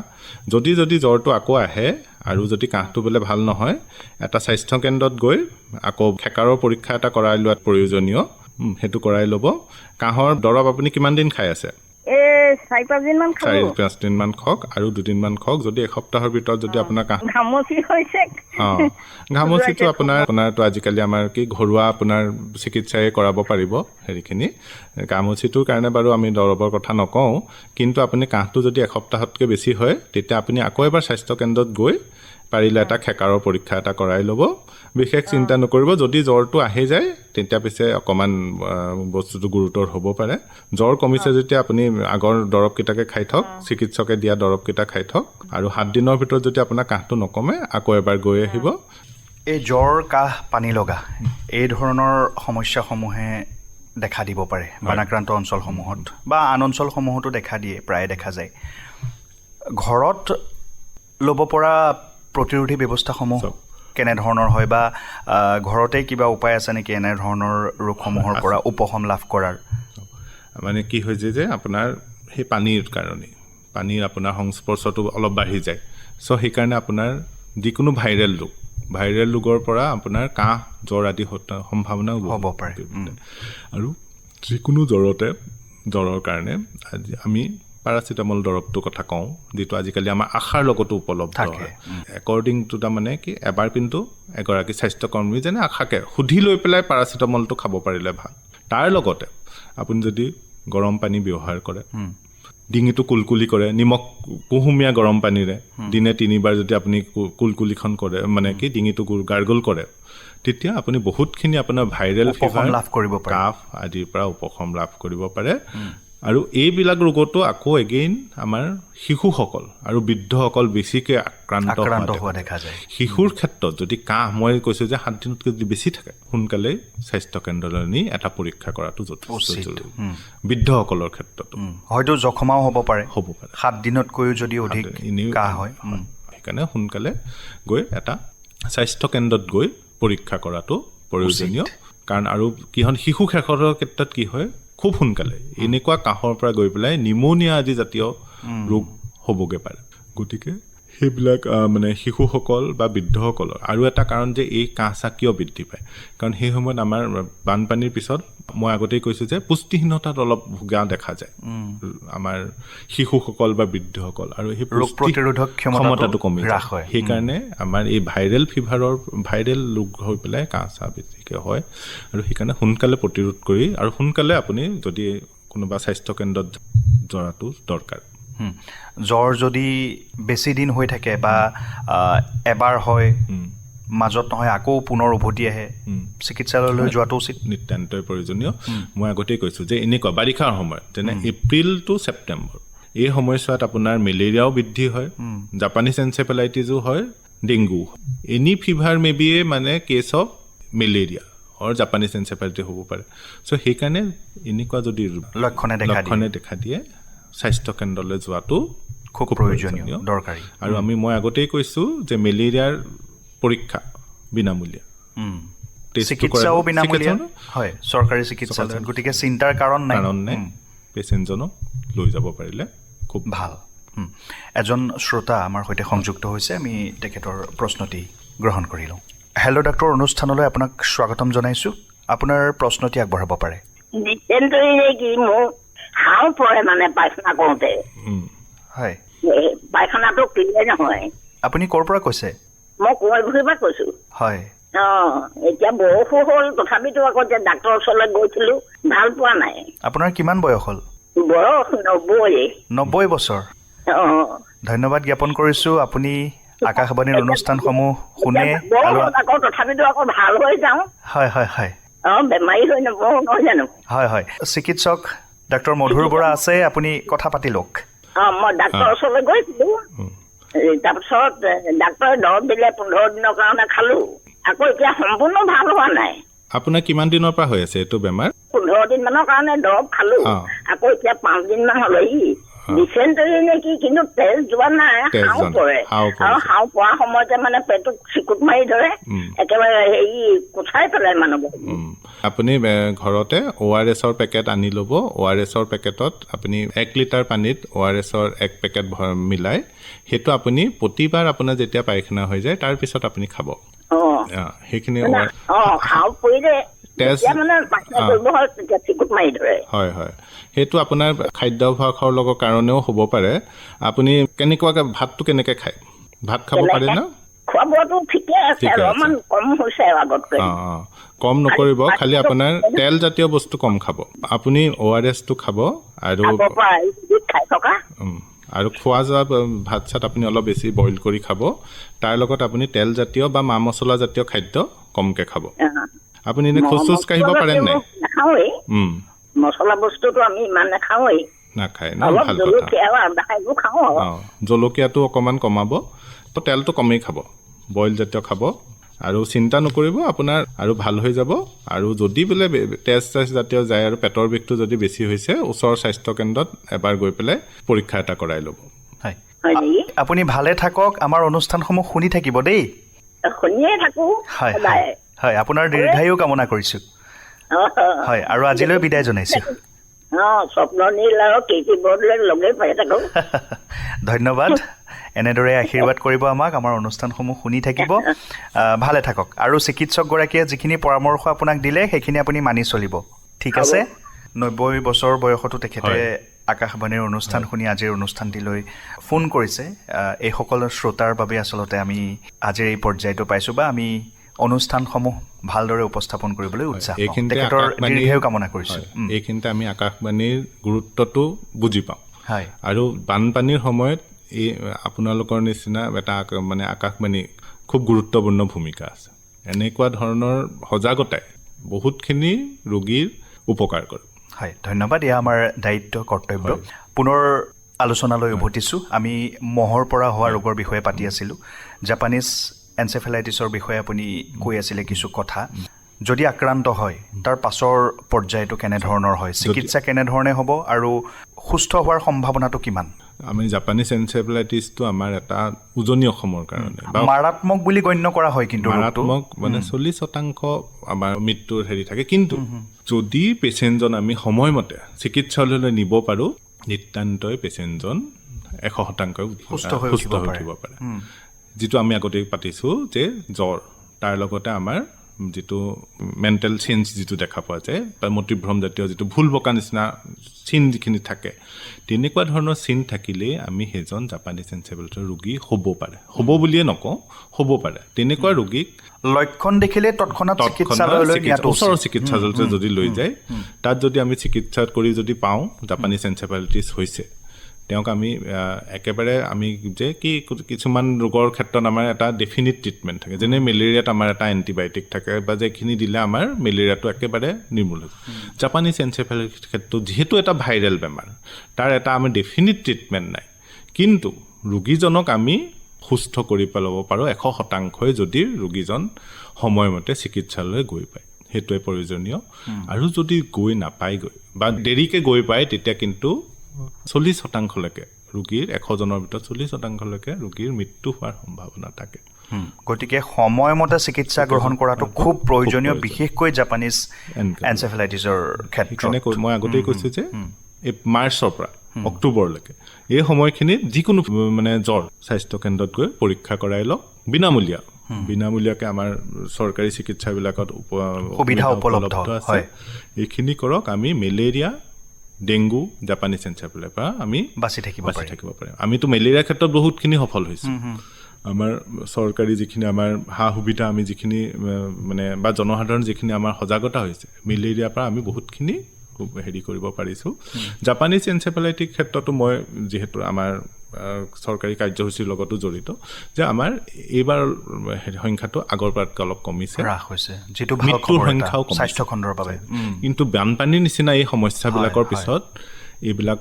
যদি জ্বৰটো আকৌ আহে আৰু যদি কাহটো বোলে ভাল নহয় এটা স্বাস্থ্য কেন্দ্ৰত গৈ আকৌ খেকাৰৰ পৰীক্ষা এটা কৰাই লোৱাত প্ৰয়োজনীয় সেইটো কৰাই ল'ব কাহৰ দৰৱ আপুনি কিমান দিন খাই আছে 4-5 দিনমান খাওক আৰু 2 দিনমান খাওক যদি এসপ্তাহৰ ভিতৰত যদি আপোনাৰ কাহ ঘামচিটো আপোনাৰতো আজিকালি আমাৰ কি ঘৰুৱা আপোনাৰ চিকিৎসাই কৰাব পাৰিব হেৰিখিনি ঘামচিটোৰ কাৰণে বাৰু আমি দৰৱৰ কথা নকওঁ কিন্তু আপুনি কাহটো যদি এসপ্তাহতকৈ বেছি হয় তেতিয়া আপুনি আকৌ এবাৰ স্বাস্থ্যকেন্দ্ৰত গৈ পাৰিলে এটা খেকাৰৰ পৰীক্ষা এটা কৰাই ল'ব বিশেষ চিন্তা নকৰিব যদি জ্বৰটো আহি যায় তেতিয়া পিছে অকণমান বস্তুটো গুৰুতৰ হ'ব পাৰে জ্বৰ কমিছে যেতিয়া আপুনি আগৰ দৰৱকেইটাকে খাই থওক চিকিৎসকে দিয়া দৰৱকেইটা খাই থওক আৰু 7 দিনৰ ভিতৰত যদি আপোনাৰ কাহটো নকমে আকৌ এবাৰ গৈ আহিব এই জ্বৰ কাহ পানী লগা এই ধৰণৰ সমস্যাসমূহে দেখা দিব পাৰে বানাক্ৰান্ত অঞ্চলসমূহত বা আন অঞ্চলসমূহতো দেখা দিয়ে প্ৰায় দেখা যায় ঘৰত ল'ব পৰা প্ৰতিৰোধী ব্যৱস্থাসমূহ কেনেধৰণৰ হয় বা ঘৰতে কিবা উপায় আছে নেকি এনেধৰণৰ ৰোগসমূহৰ পৰা উপশম লাভ কৰাৰ মানে কি হৈছে যে আপোনাৰ সেই পানীৰ কাৰণে পানীৰ আপোনাৰ সংস্পৰ্শটো অলপ বাঢ়ি যায় চ' সেইকাৰণে আপোনাৰ যিকোনো ভাইৰেল ৰোগৰ পৰা আপোনাৰ কাহ জ্বৰ আদি সম্ভাৱনাও হ'ব পাৰে আৰু যিকোনো জ্বৰৰ কাৰণে আমি পাৰাচিটামল দৰৱটোৰ কথা কওঁ যিটো আজিকালি আমাৰ আশাৰ লগতো উপলব্ধ হয় একৰ্ডিং টু তাৰমানে কি এবাৰ কিন্তু এগৰাকী স্বাস্থ্যকৰ্মী যেনে আশাকে সুধি লৈ পেলাই পাৰাচিটামলটো খাব পাৰিলে ভাল তাৰ লগতে আপুনি যদি গৰম পানী ব্যৱহাৰ কৰে, ডিঙিটো কুলকুলি কৰে, নিমখ কুহুমীয়া গৰম পানীৰে দিনে 3 বাৰ যদি আপুনি কুলকুলিখন কৰে, মানে কি ডিঙিটো গাৰ্গল কৰে, তেতিয়া আপুনি বহুতখিনি আপোনাৰ ভাইৰেল ফিভাৰ লাভ কৰিব পাৰে, কাফ আদিৰ পৰা উপশম লাভ কৰিব পাৰে। আৰু এইবিলাক ৰোগতো আকৌ এগেইন আমাৰ শিশুসকল আৰু বৃদ্ধসকল বেছিকৈ আক্ৰান্ত হোৱা দেখা যায়। শিশুৰ ক্ষেত্ৰত যদি কাহ, মই কৈছোঁ যে 7 দিনতকৈ যদি বেছি থাকে, সোনকালে স্বাস্থ্যকেন্দ্ৰলৈ নি এটা পৰীক্ষা কৰাটো যথেষ্ট জৰুৰী। বৃদ্ধসকলৰ ক্ষেত্ৰতো হয়তো জখমাও হ'ব পাৰে 7 দিনতকৈও যদি অধিক কাহ হয়। সেইকাৰণে সোনকালে গৈ এটা স্বাস্থ্যকেন্দ্ৰত গৈ পৰীক্ষা কৰাটো প্ৰয়োজনীয়। কাৰণ আৰু কি হয়, শিশু শেষৰৰ ক্ষেত্ৰত কি হয়, খুব সোনকালে এনেকুৱা কাহৰ পৰা গৈ পেলাই নিমনিয়া আদি জাতীয় ৰোগ হ'বগৈ পাৰে। গতিকে সেইবিলাক মানে শিশুসকল বা বৃদ্ধসকলৰ আৰু এটা কাৰণ যে এই কাহ চাহ কিয় বৃদ্ধি পায়, কাৰণ সেই সময়ত আমাৰ বানপানীৰ পিছত মই আগতেই কৈছোঁ যে পুষ্টিহীনতাত অলপ ভোগা দেখা যায় আমাৰ শিশুসকল বা বৃদ্ধসকল, আৰু সেই ৰোগ প্ৰতিৰোধক ক্ষমতাটো কমি হ্ৰাস হয়। সেইকাৰণে আমাৰ এই ভাইৰেল ফিভাৰৰ ভাইৰেল ৰোগ হৈ পেলাই কাহ চাহ বেছিকৈ হয়। আৰু সেইকাৰণে সোনকালে প্ৰতিৰোধ কৰি আৰু সোনকালে আপুনি যদি কোনোবা স্বাস্থ্যকেন্দ্ৰত যোৱাটো দৰকাৰ। জ্বৰ যদি বেছি দিন হৈ থাকে বা এবাৰ হয়, মাজত নহয় আকৌ পুনৰ উভতি আহে, চিকিৎসালয়লৈ যোৱাটো উচিত, নিতান্তই প্ৰয়োজনীয়। মই আগতেই কৈছোঁ যে এনেকুৱা বাৰিষাৰ সময়ত যেনে এপ্ৰিল টু ছেপ্টেম্বৰ এই সময়ছোৱাত আপোনাৰ মেলেৰিয়াও বৃদ্ধি হয়, জাপানীজ এনচেফেলাইটিছো হয়, dengue, any fever may be মানে case of malaria or Japanese encephalitis হ'ব পাৰে। চ' সেইকাৰণে এনেকুৱা যদি লক্ষণে দেখা দিয়ে স্বাস্থ্যকেন্দ্ৰলৈ যোৱাটো খুব প্ৰয়োজনীয়, দৰকাৰী। আৰু মই আগতেই কৈছোঁ যে মেলেৰিয়াৰ পৰীক্ষা বিনামূলীয়া, চিকিৎসাও বিনামূলীয়া হয় চৰকাৰী চিকিৎসালয়ত। গতিকে চিন্তাৰ কাৰণ নাই, পেচেণ্টজনক লৈ যাব পাৰিলে খুব ভাল। এজন শ্ৰোতা আমাৰ সৈতে সংযুক্ত হৈছে, আমি তেখেতৰ প্ৰশ্নটি গ্ৰহণ কৰি লওঁ। হেল্ল' ডাক্তৰ, অনুষ্ঠানলৈ আপোনাক স্বাগতম জনাইছোঁ। আপোনাৰ প্ৰশ্নটি আগবঢ়াব পাৰে। হাও পৰে মানে পায়খানা কৰোঁতে, হয়, পায়খানাটো ক্লিয়াৰ নহয়। আপুনি ক'ৰ পৰা কৈছে? মই কোঁৱৰপুখুৰীৰ পৰা কৈছোঁ। হয়, এতিয়া বয়সো হ'ল, তথাপিতো আকৌ এতিয়া ডাক্তৰৰ ওচৰলৈ গৈছিলোঁ, ভাল পোৱা নাই। আপোনাৰ কিমান বয়স হ'ল? বয়স 90 বছৰ। ধন্যবাদ জ্ঞাপন কৰিছোঁ। আপুনি আকাশবাণীৰ অনুষ্ঠানসমূহ শুনে, আকৌ তথাপিতো আকৌ ভাল হৈ যাওঁ। হয় হয় হয়, বেমাৰী হৈ নপৰোঁ, নহয় জানো? হয় হয়, চিকিৎসক ডাক্তৰ মধুৰ বৰা আছে, আপুনি কথা পাতি লওক। মই ডাক্তৰৰ ওচৰলৈ গৈছিলোঁ, তাৰপিছত ডাক্তৰে দৰৱ দিলে, 15 দিনৰ কাৰণে খালোঁ, আকৌ এতিয়া সম্পূৰ্ণ ভাল হোৱা নাই। আপোনাৰ কিমান দিনৰ পৰা হৈ আছে এইটো বেমাৰ? 15 দিন মানৰ কাৰণে দৰৱ খালোঁ, আকৌ এতিয়া 5 দিন মান হ'লেহি ডিচেণ্টৰী নেকি, কিন্তু তেজ যোৱা নাই, হাও পৰে। আৰু হাও পৰা সময়তে মানে পেটত চিকুট মাৰি ধৰে, একেবাৰে হেৰি কোঠাই পেলাই মানুহবোৰ। আপুনি ঘৰতে ORSৰ পেকেট আনি ল'ব। ORSৰ পেকেটত আপুনি 1 লিটাৰ পানীত ORSৰ 1 পেকেট মিলাই, সেইটো আপুনি প্ৰতিবাৰ আপোনাৰ যেতিয়া পায়খানা হৈ যায় তাৰপিছত আপুনি খাব। সেইখিনি হয় হয়, সেইটো আপোনাৰ খাদ্যাভ্যাসৰ লগত কাৰণেও হ'ব পাৰে। আপুনি কেনেকুৱাকে ভাতটো কেনেকে খায়? ভাত খাব পাৰে না? কম নকৰিব, খালি আপোনাৰ তেলজাতীয় বস্তু কম খাব। আপুনি ORSটো খাব আৰু খোৱা যোৱা ভাত চাত আপুনি অলপ বেছি বইল কৰি খাব। তাৰ লগত আপুনি তেলজাতীয় বা মা মছলা জাতীয় খাদ্য কমকে খাব। আপুনি এনে খোজ চোজ কাঢ়িব পাৰে নাই? মছলা বস্তুটো আমি ইমান নাখাওঁৱেই। নাখায় ন, ভাল কথা। জলকীয়াটো অকণমান কমাব, তেলটো কমেই খাব, বইল জাতীয় খাব। আৰু চিন্তা নকৰিব, আপোনাৰ আৰু ভাল হৈ যাব। আৰু যদি বোলে তেজ জাতীয় যায় আৰু পেটৰ বিষটো যদি বেছি হৈছে, ওচৰৰ স্বাস্থ্যকেন্দ্ৰত এবাৰ গৈ পেলাই পৰীক্ষা এটা কৰাই ল'ব। হয়, আপুনি ভালে থাকক, আমাৰ অনুষ্ঠানসমূহ শুনি থাকিব দেই। শুনিয়ে থাকো। হয় হয়, আপোনাৰ দীৰ্ঘায়ু কামনা কৰিছোঁ। হয়, আৰু আজিলৈ বিদায় জনাইছোঁ। ধন্যবাদ। এনেদৰে আশীৰ্বাদ কৰিব আমাক, আমাৰ অনুষ্ঠানসমূহ শুনি থাকিব, ভালে থাকক। আৰু চিকিৎসকগৰাকীয়ে যিখিনি পৰামৰ্শ আপোনাক দিলে সেইখিনি আপুনি মানি চলিব, ঠিক আছে? 90 বছৰ বয়সতো তেখেতে আকাশবাণীৰ অনুষ্ঠান শুনি আজিৰ অনুষ্ঠানটিলৈ ফোন কৰিছে। এইসকল শ্ৰোতাৰ বাবে আচলতে আমি আজিৰ এই পৰ্যায়টো পাইছোঁ, বা আমি অনুষ্ঠানসমূহ ভালদৰে উপস্থাপন কৰিবলৈ উৎসাহ পাওঁ। এইখিনিতে তেখেতৰ আকাশবাণীৰ দীৰ্ঘায়ু কামনা কৰিছোঁ। এইখিনিতে আমি আকাশবাণীৰ গুৰুত্বটো বুজি পাওঁ হয়। আৰু বানপানীৰ সময়ত এই আপোনালোকৰ নিচিনা এটা মানে আকাশবাণী খুব গুৰুত্বপূৰ্ণ ভূমিকা আছে। এনেকুৱা ধৰণৰ সজাগতাই বহুতখিনি ৰোগীৰ উপকাৰ কৰে। হয়, ধন্যবাদ। এয়া আমাৰ দায়িত্ব, কৰ্তব্য। পুনৰ আলোচনালৈ উভতিছোঁ। আমি মহৰ পৰা হোৱা ৰোগৰ বিষয়ে পাতি আছিলোঁ। জাপানীজ এনচেফেলাইটিছৰ বিষয়ে আপুনি কৈ আছিলে কিছু কথা। যদি আক্ৰান্ত হয় তাৰ পাছৰ পৰ্যায়টো কেনেধৰণৰ হয়, চিকিৎসা কেনেধৰণে হ'ব আৰু সুস্থ হোৱাৰ সম্ভাৱনাটো কিমান? আমি জাপানীজ এনচেফেলাইটিছটো আমাৰ এটা উজনি অসমৰ কাৰণে মাৰাত্মক বুলি গণ্য কৰা হয়, কিন্তু মাৰাত্মক মানে 40% আমাৰ মৃত্যুৰ হেৰি থাকে। কিন্তু যদি পেচেণ্টজন আমি সময়মতে চিকিৎসালয়লৈ নিব পাৰোঁ, নিতান্তই পেচেণ্টজন 100% সুস্থ হৈ উঠিব পাৰে। যিটো আমি আগতে পাতিছোঁ যে জ্বৰ, তাৰ লগতে আমাৰ যিটো মেণ্টেল চেঞ্জ যিটো দেখা পোৱা যায় বা মতিভ্ৰম জাতীয় যিটো ভুল বকা নিচিনা চিন যিখিনি থাকে, তেনেকুৱা ধৰণৰ চিন থাকিলেই আমি সেইজন জাপানীজ এনচেফেলাইটিছৰ ৰোগী হ'ব পাৰে। হ'ব বুলিয়ে নকওঁ, হ'ব পাৰে। তেনেকুৱা ৰোগীক লক্ষণ দেখিলে তৎক্ষণাত চিকিৎসালয়লৈ নিয়াটো ওচৰৰ চিকিৎসালয়লৈ যদি লৈ যায়, তাত যদি আমি চিকিৎসা কৰি যদি পাওঁ জাপানীজ এনচেফেলাইটিছ হৈছে, তেওঁক আমি একেবাৰে আমি যে কি কিছুমান ৰোগৰ ক্ষেত্ৰত আমাৰ এটা ডেফিনিট ট্ৰিটমেণ্ট থাকে, যেনে মেলেৰিয়াত আমাৰ এটা এণ্টিবায়'টিক থাকে বা যিখিনি দিলে আমাৰ মেলেৰিয়াটো একেবাৰে নিৰ্মূল হৈ যায়। জাপানীজ এনচেফেলাইটিছ ক্ষেত্ৰত যিহেতু এটা ভাইৰেল বেমাৰ, তাৰ এটা আমাৰ ডেফিনিট ট্ৰিটমেণ্ট নাই, কিন্তু ৰোগীজনক আমি সুস্থ কৰি পেলাব পাৰোঁ 100%, যদি ৰোগীজন সময়মতে চিকিৎসালয়লৈ গৈ পায়। সেইটোৱে প্ৰয়োজনীয়। আৰু যদি গৈ নাপায়গৈ বা দেৰিকৈ গৈ পায়, তেতিয়া কিন্তু 40%লৈকে ৰোগীৰ 100জনৰ ভিতৰত 40%লৈকে ৰোগীৰ মৃত্যু হোৱাৰ সম্ভাৱনা থাকে। গতিকে সময়মতে চিকিৎসা গ্ৰহণ কৰাটো খুব প্ৰয়োজনীয়, বিশেষকৈ জাপানীজ এনচেফেলাইটিছৰ ক্ষেত্ৰত। মই আগতেই কৈছোঁ যে এই মাৰ্চৰ পৰা অক্টোবৰলৈকে এই সময়খিনিত যিকোনো মানে জ্বৰ স্বাস্থ্যকেন্দ্ৰত গৈ পৰীক্ষা কৰাই লওক, বিনামূলীয়াকৈ আমাৰ চৰকাৰী চিকিৎসাবিলাকত সুবিধা উপলব্ধ আছে। এইখিনি কৰক। আমি মেলেৰিয়া, ডেংগু, জাপানীজ এনচেফেলাইটিছৰ পৰা আমি বাচি থাকিব পাৰিম। আমিতো মেলেৰিয়াৰ ক্ষেত্ৰত বহুতখিনি সফল হৈছোঁ। আমাৰ চৰকাৰী যিখিনি আমাৰ সা সুবিধা, আমি যিখিনি মানে বা জনসাধাৰণ যিখিনি আমাৰ সজাগতা হৈছে, মেলেৰিয়াৰ পৰা আমি বহুতখিনি হেৰি কৰিব পাৰিছোঁ। জাপানীজ এনচেফেলাইটিছ ক্ষেত্ৰতো মই যিহেতু আমাৰ চৰকাৰী কাৰ্যসূচীৰ লগতো জড়িত, যে আমাৰ এইবাৰ সংখ্যাটো আগৰ পৰাতকৈ অলপ কমিছে, হ্ৰাস হৈছে, যিটো মৃত্যুৰ সংখ্যাও কমিছে স্বাস্থ্যখণ্ডৰ বাবে। কিন্তু বানপানীৰ নিচিনা এই সমস্যাবিলাকৰ পিছত এইবিলাক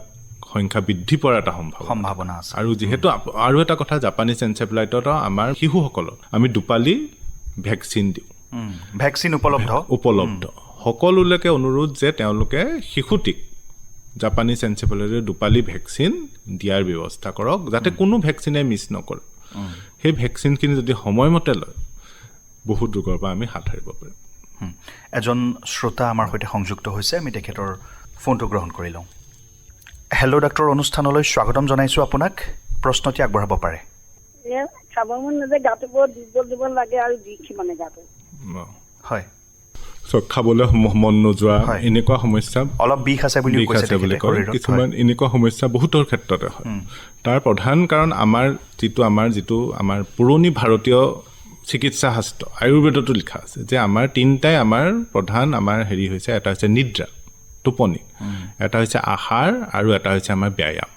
সংখ্যা বৃদ্ধি পোৱাৰ এটা সম্ভাৱনা আছে। আৰু যিহেতু আৰু এটা কথা, জাপানীজ এনচেফেলাইটিছত আমাৰ শিশুসকলক আমি দুপালি ভেকচিন দিওঁ, ভেকচিন উপলব্ধ। সকলোলৈকে অনুৰোধ যে তেওঁলোকে শিশুটিক জাপানীজ এনচেফেলাইটিছৰ দুপালি ভেকচিন দিয়াৰ ব্যৱস্থা কৰক, যাতে কোনো ভেকচিনে মিছ নকৰে। সেই ভেকচিনখিনি যদি সময়মতে লয়, বহুত ৰোগৰ পৰা আমি হাত সাৰিব পাৰিম। এজন শ্ৰোতা আমাৰ সৈতে সংযুক্ত হৈছে, আমি তেখেতৰ ফোনটো গ্ৰহণ কৰি লওঁ। হেল্ল' ডাক্তৰ, অনুষ্ঠানলৈ স্বাগতম জনাইছোঁ আপোনাক। প্ৰশ্নটি আগবঢ়াব পাৰে। খাব মন নাযায়, গাটো বৰ দুৰ্বল লাগে আৰু বিষ মানে গাটো। হয়, খাবলৈ মন নোযোৱা, এনেকুৱা সমস্যা, অলপ বিষ আছে বুলি কয়। কিছুমান এনেকুৱা সমস্যা বহুতৰ ক্ষেত্ৰতে হয়। তাৰ প্ৰধান কাৰণ আমাৰ যিটো পুৰণি ভাৰতীয় চিকিৎসা শাস্ত্ৰ, আয়ুৰ্বেদতো লিখা আছে যে আমাৰ তিনিটাই আমাৰ প্ৰধান হেৰি হৈছে, এটা হৈছে নিদ্ৰা, টোপনি, এটা হৈছে আহাৰ, আৰু এটা হৈছে আমাৰ ব্যায়াম।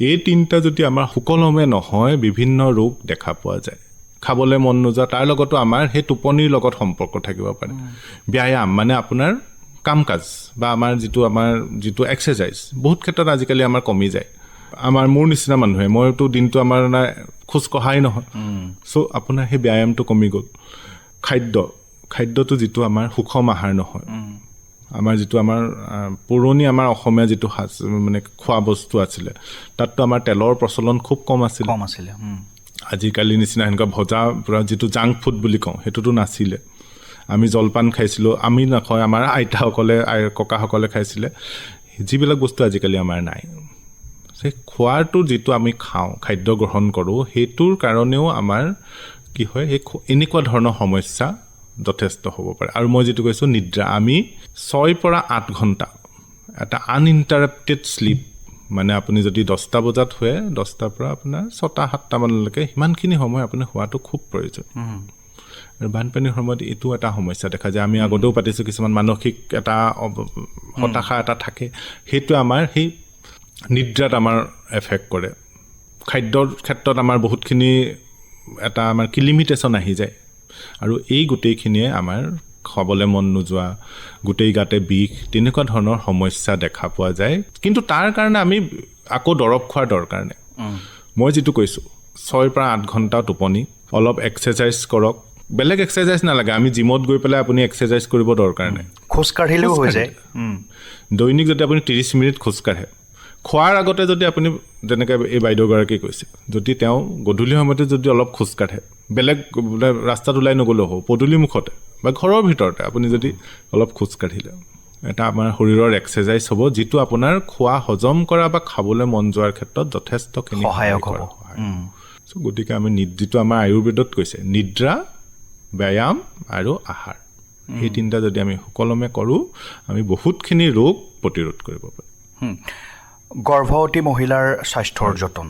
এই তিনিটা যদি আমাৰ সুকলমে নহয়, বিভিন্ন ৰোগ দেখা পোৱা যায়। খাবলৈ মন নোযোৱা, তাৰ লগতো আমাৰ সেই টোপনিৰ লগত সম্পৰ্ক থাকিব পাৰে। ব্যায়াম মানে আপোনাৰ কাম কাজ বা আমাৰ যিটো এক্সাৰচাইজ, বহুত ক্ষেত্ৰত আজিকালি আমাৰ কমি যায়। মোৰ নিচিনা মানুহে, মইতো দিনটো আমাৰ খোজ কঢ়াই নহয়, চ' আপোনাৰ সেই ব্যায়ামটো কমি গ'ল। খাদ্যটো যিটো আমাৰ সুষম আহাৰ নহয়, আমাৰ যিটো পুৰণি আমাৰ অসমীয়া যিটো মানে খোৱা বস্তু আছিলে, তাততো আমাৰ তেলৰ প্ৰচলন খুব কম আছিলে। আজিকালি নিচিনা সেনেকুৱা ভজা পৰা যিটো জাংক ফুড বুলি কওঁ, সেইটোতো নাছিলে। আমি জলপান খাইছিলোঁ, আমি নাখায়, আমাৰ আইতাসকলে ককাসকলে খাইছিলে, যিবিলাক বস্তু আজিকালি আমাৰ নাই। সেই খোৱাটো যিটো আমি খাওঁ, খাদ্য গ্ৰহণ কৰোঁ, সেইটোৰ কাৰণেও আমাৰ কি হয়, সেই এনেকুৱা ধৰণৰ সমস্যা যথেষ্ট হ'ব পাৰে। আৰু মই যিটো কৈছোঁ নিদ্ৰা, আমি 6 পৰা 8 ঘণ্টা এটা আনইণ্টাৰাপ্টেড শ্লিপ, মানে আপুনি যদি 10টা বজাত শুৱে, 10টাৰ পৰা আপোনাৰ 6টা 7টা মানলৈকে, সিমানখিনি সময় আপুনি শুৱাটো খুব প্ৰয়োজন। আৰু বানপানীৰ সময়ত এইটো এটা সমস্যা দেখা যায় আমি আগতেও পাতিছোঁ কিছুমান মানসিক এটা হতাশা এটা থাকে সেইটো আমাৰ সেই নিদ্ৰাত আমাৰ এফেক্ট কৰে খাদ্যৰ ক্ষেত্ৰত আমাৰ বহুতখিনি এটা আমাৰ কি লিমিটেশ্যন আহি যায় আৰু এই গোটেইখিনিয়ে আমাৰ খাবলৈ মন নোযোৱা গোটেই গাতে বিষ তেনেকুৱা ধৰণৰ সমস্যা দেখা পোৱা যায় কিন্তু তাৰ কাৰণে আমি আকৌ দৰৱ খোৱাৰ দৰকাৰ নাই মই যিটো কৈছোঁ 6 পৰা 8 ঘণ্টা টোপনি অলপ এক্সাৰচাইজ কৰক বেলেগ এক্সাৰচাইজ নালাগে আমি জিমত গৈ পেলাই আপুনি এক্সাৰচাইজ কৰিব দৰকাৰ নাই খোজ কাঢ়িলেও হৈ যায় দৈনিক যদি আপুনি 30 মিনিট খোজ কাঢ়ে খোৱাৰ আগতে যদি আপুনি যেনেকৈ এই বাইদেউগৰাকী কৈছে যদি তেওঁ গধূলি সময়তে যদি অলপ খোজ কাঢ়ে বেলেগ ৰাস্তাত ওলাই নগ'লেও হ'ব পদূলি মুখতে বা ঘৰৰ ভিতৰতে আপুনি যদি অলপ খোজ কাঢ়িলে এটা আমাৰ শৰীৰৰ এক্সাৰচাইজ হ'ব যিটো আপোনাৰ খোৱা হজম কৰা বা খাবলৈ মন যোৱাৰ ক্ষেত্ৰত যথেষ্টখিনি সহায়ক হ'ব চ' গতিকে আমি যিটো আমাৰ আয়ুৰ্বেদত কৈছে নিদ্ৰা ব্যায়াম আৰু আহাৰ এই তিনিটা যদি আমি সুকলমে কৰোঁ আমি বহুতখিনি ৰোগ প্ৰতিৰোধ কৰিব পাৰিম গৰ্ভৱতী মহিলাৰ স্বাস্থ্যৰ যতন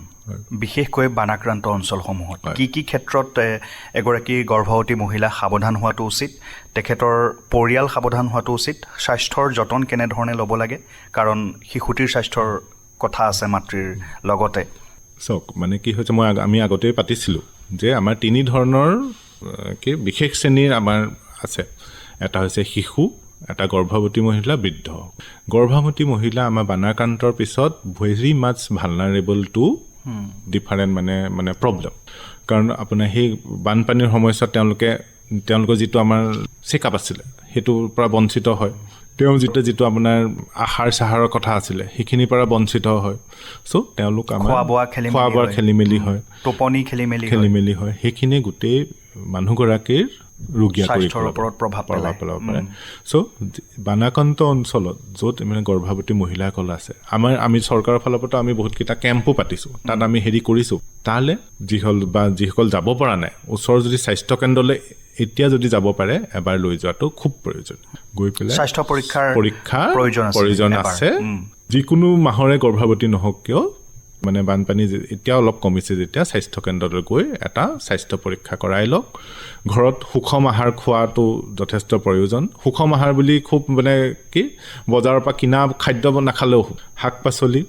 বিশেষকৈ বানাক্ৰান্ত অঞ্চলসমূহত কি কি ক্ষেত্ৰত এগৰাকী গৰ্ভৱতী মহিলা সাৱধান হোৱাটো উচিত তেখেতৰ পৰিয়াল সাৱধান হোৱাটো উচিত স্বাস্থ্যৰ যতন কেনেধৰণে ল'ব লাগে কাৰণ শিশুটিৰ স্বাস্থ্যৰ কথা আছে মাতৃৰ লগতে চাওক মানে কি হৈছে আমি আগতেই পাতিছিলোঁ যে আমাৰ 3 ধৰণৰ কি বিশেষ শ্ৰেণীৰ আমাৰ আছে এটা হৈছে শিশু এটা গৰ্ভৱতী মহিলা বৃদ্ধ গৰ্ভৱতী মহিলা আমাৰ বানাক্ৰান্তৰ পিছত ভেৰি মাছ ভালনাৰেবল টু ডিফাৰেণ্ট মানে প্ৰব্লেম কাৰণ আপোনাৰ সেই বানপানীৰ সমস্যাত তেওঁলোকৰ যিটো আমাৰ চেকআপ আছিলে সেইটোৰ পৰা বঞ্চিত হয় তেওঁ যিটো আপোনাৰ আহাৰ চাহাৰৰ কথা আছিলে সেইখিনিৰ পৰা বঞ্চিত হয় চ' তেওঁলোক আমাৰ খোৱা বোৱা খেলি মেলি হয় টোপনি খেলি মেলি হয় সেইখিনি গোটেই মানুহগৰাকীৰ ৰোগীয়া স্বাস্থ্যৰ ওপৰত প্ৰভাৱ পেলাব পাৰে চ' বানাক্ৰান্ত অঞ্চলত য'ত মানে গৰ্ভৱতী মহিলাসকল আছে আমি চৰকাৰৰ ফালৰ পৰা আমি বহুতকেইটা কেম্পো পাতিছোঁ তাত আমি হেৰি কৰিছোঁ তালৈ যিসকল যাব পৰা নাই ওচৰৰ যদি স্বাস্থ্যকেন্দ্ৰলৈ এতিয়া যদি যাব পাৰে এবাৰ লৈ যোৱাটো খুব প্ৰয়োজন গৈ পেলাই স্বাস্থ্য পৰীক্ষাৰ প্ৰয়োজন আছে যিকোনো মাহৰে গৰ্ভৱতী নহওক কিয় মানে বানপানী এতিয়া অলপ কমিছে যেতিয়া স্বাস্থ্যকেন্দ্ৰলৈ গৈ এটা স্বাস্থ্য পৰীক্ষা কৰাই লওক ঘৰত সুষম আহাৰ খোৱাটো যথেষ্ট প্ৰয়োজন সুষম আহাৰ বুলি খুব মানে কি বজাৰৰ পৰা কিনা খাদ্য নাখালেও শাক পাচলি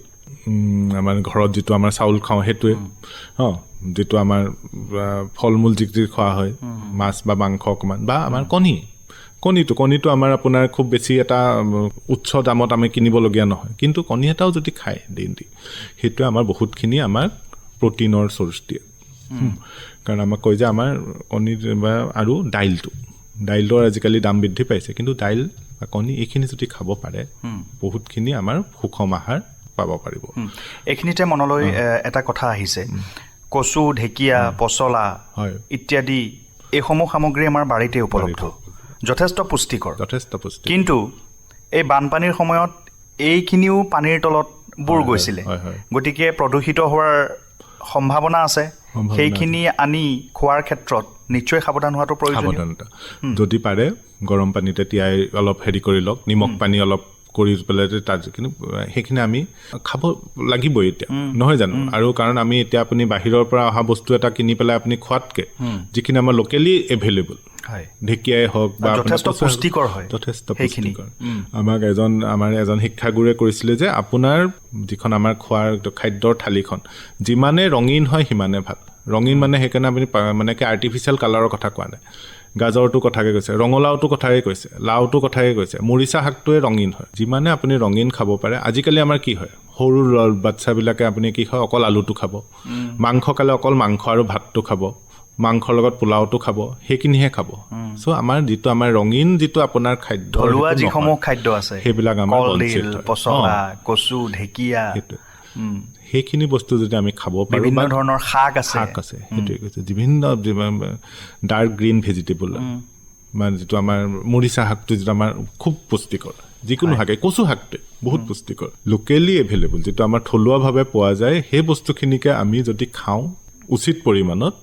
আমাৰ ঘৰত যিটো আমাৰ চাউল খাওঁ সেইটোৱে যিটো আমাৰ ফল মূল যি খোৱা হয় মাছ বা মাংস অকণমান বা আমাৰ কণীটো আমাৰ আপোনাৰ খুব বেছি এটা উচ্চ দামত আমি কিনিবলগীয়া নহয় কিন্তু কণী এটাও যদি খায় ডেইলি সেইটোৱে আমাৰ বহুতখিনি আমাক প্ৰটিনৰ চ'ৰ্চ দিয়ে কাৰণ আমাক কয় যে আমাৰ কণী আৰু দাইলৰ আজিকালি দাম বৃদ্ধি পাইছে কিন্তু দাইল বা কণী এইখিনি যদি খাব পাৰে বহুতখিনি আমাৰ সুষম আহাৰ পাব পাৰিব এইখিনিতে মনলৈ এটা কথা আহিছে কচু ঢেকীয়া পচলা ইত্যাদি এইসমূহ সামগ্ৰী আমাৰ বাৰীতে উপলব্ধ যথেষ্ট পুষ্টিকৰ কিন্তু এই বানপানীৰ সময়ত এইখিনিও পানীৰ তলত বুৰ গৈছিলে গতিকে প্ৰদূষিত হোৱাৰ সম্ভাৱনা আছে সেইখিনি আনি খোৱাৰ ক্ষেত্ৰত নিশ্চয় সাৱধান হোৱাটো প্ৰয়োজন যদি পাৰে গৰম পানীতে তিয়াই অলপ হেৰি কৰি লওক নিমখ পানী অলপ কৰি পেলাই তাত কিন্তু সেইখিনি আমি খাব লাগিবই এতিয়া নহয় জানো আৰু কাৰণ আমি এতিয়া আপুনি বাহিৰৰ পৰা অহা বস্তু এটা কিনি পেলাই আপুনি খোৱাতকৈ যিখিনি আমাৰ লোকেলি এভেইলেবল ঢেকীয়াই হওক বা যথেষ্ট পুষ্টিকৰ আমাৰ এজন শিক্ষাগুৰুৱে কৈছিলে যে আপোনাৰ যিখন আমাৰ খোৱাৰ খাদ্যৰ থালিখন যিমানে ৰঙীন হয় সিমানে ভাল ৰঙীন মানে সেইকাৰণে আপুনি মানে কি আৰ্টিফিচিয়েল কালাৰৰ কথা কোৱা নাই গাজৰটো কথাকে কৈছে ৰঙালাওটো কথাকে কৈছে লাওটো কথাকে কৈছে মৰিচা শাকটোৱে ৰঙীন হয় যিমানে আপুনি ৰঙীন খাব পাৰে আজিকালি আমাৰ কি হয় সৰু বাচ্ছাবিলাকে আপুনি কি হয় অকল আলুটো খাব মাংস খালে অকল মাংস আৰু ভাতটো খাব মাংসৰ লগত পোলাওটো খাব সেইখিনিহে খাব চ' আমাৰ যিটো আমাৰ ৰঙীন যিটো আপোনাৰ খাদ্য থলুৱা যিসমূহ খাদ্য আছে সেইবিলাক আমাৰ পচলা কচু ঢেকীয়া সেইখিনি বস্তু যদি আমি খাব পাৰোঁ বিভিন্ন ধৰণৰ শাক আছে সেইটোৱে কৈছে বিভিন্ন ডাৰ্ক গ্ৰীণ ভেজিটেবল মানে যিটো আমাৰ মৰিচা শাকটো যিটো আমাৰ খুব পুষ্টিকৰ যিকোনো শাকে কচু শাকটোৱে বহুত পুষ্টিকৰ লোকেলি এভেইলেবল যিটো আমাৰ থলুৱাভাৱে পোৱা যায় সেই বস্তুখিনিকে আমি যদি খাওঁ উচিত পৰিমাণত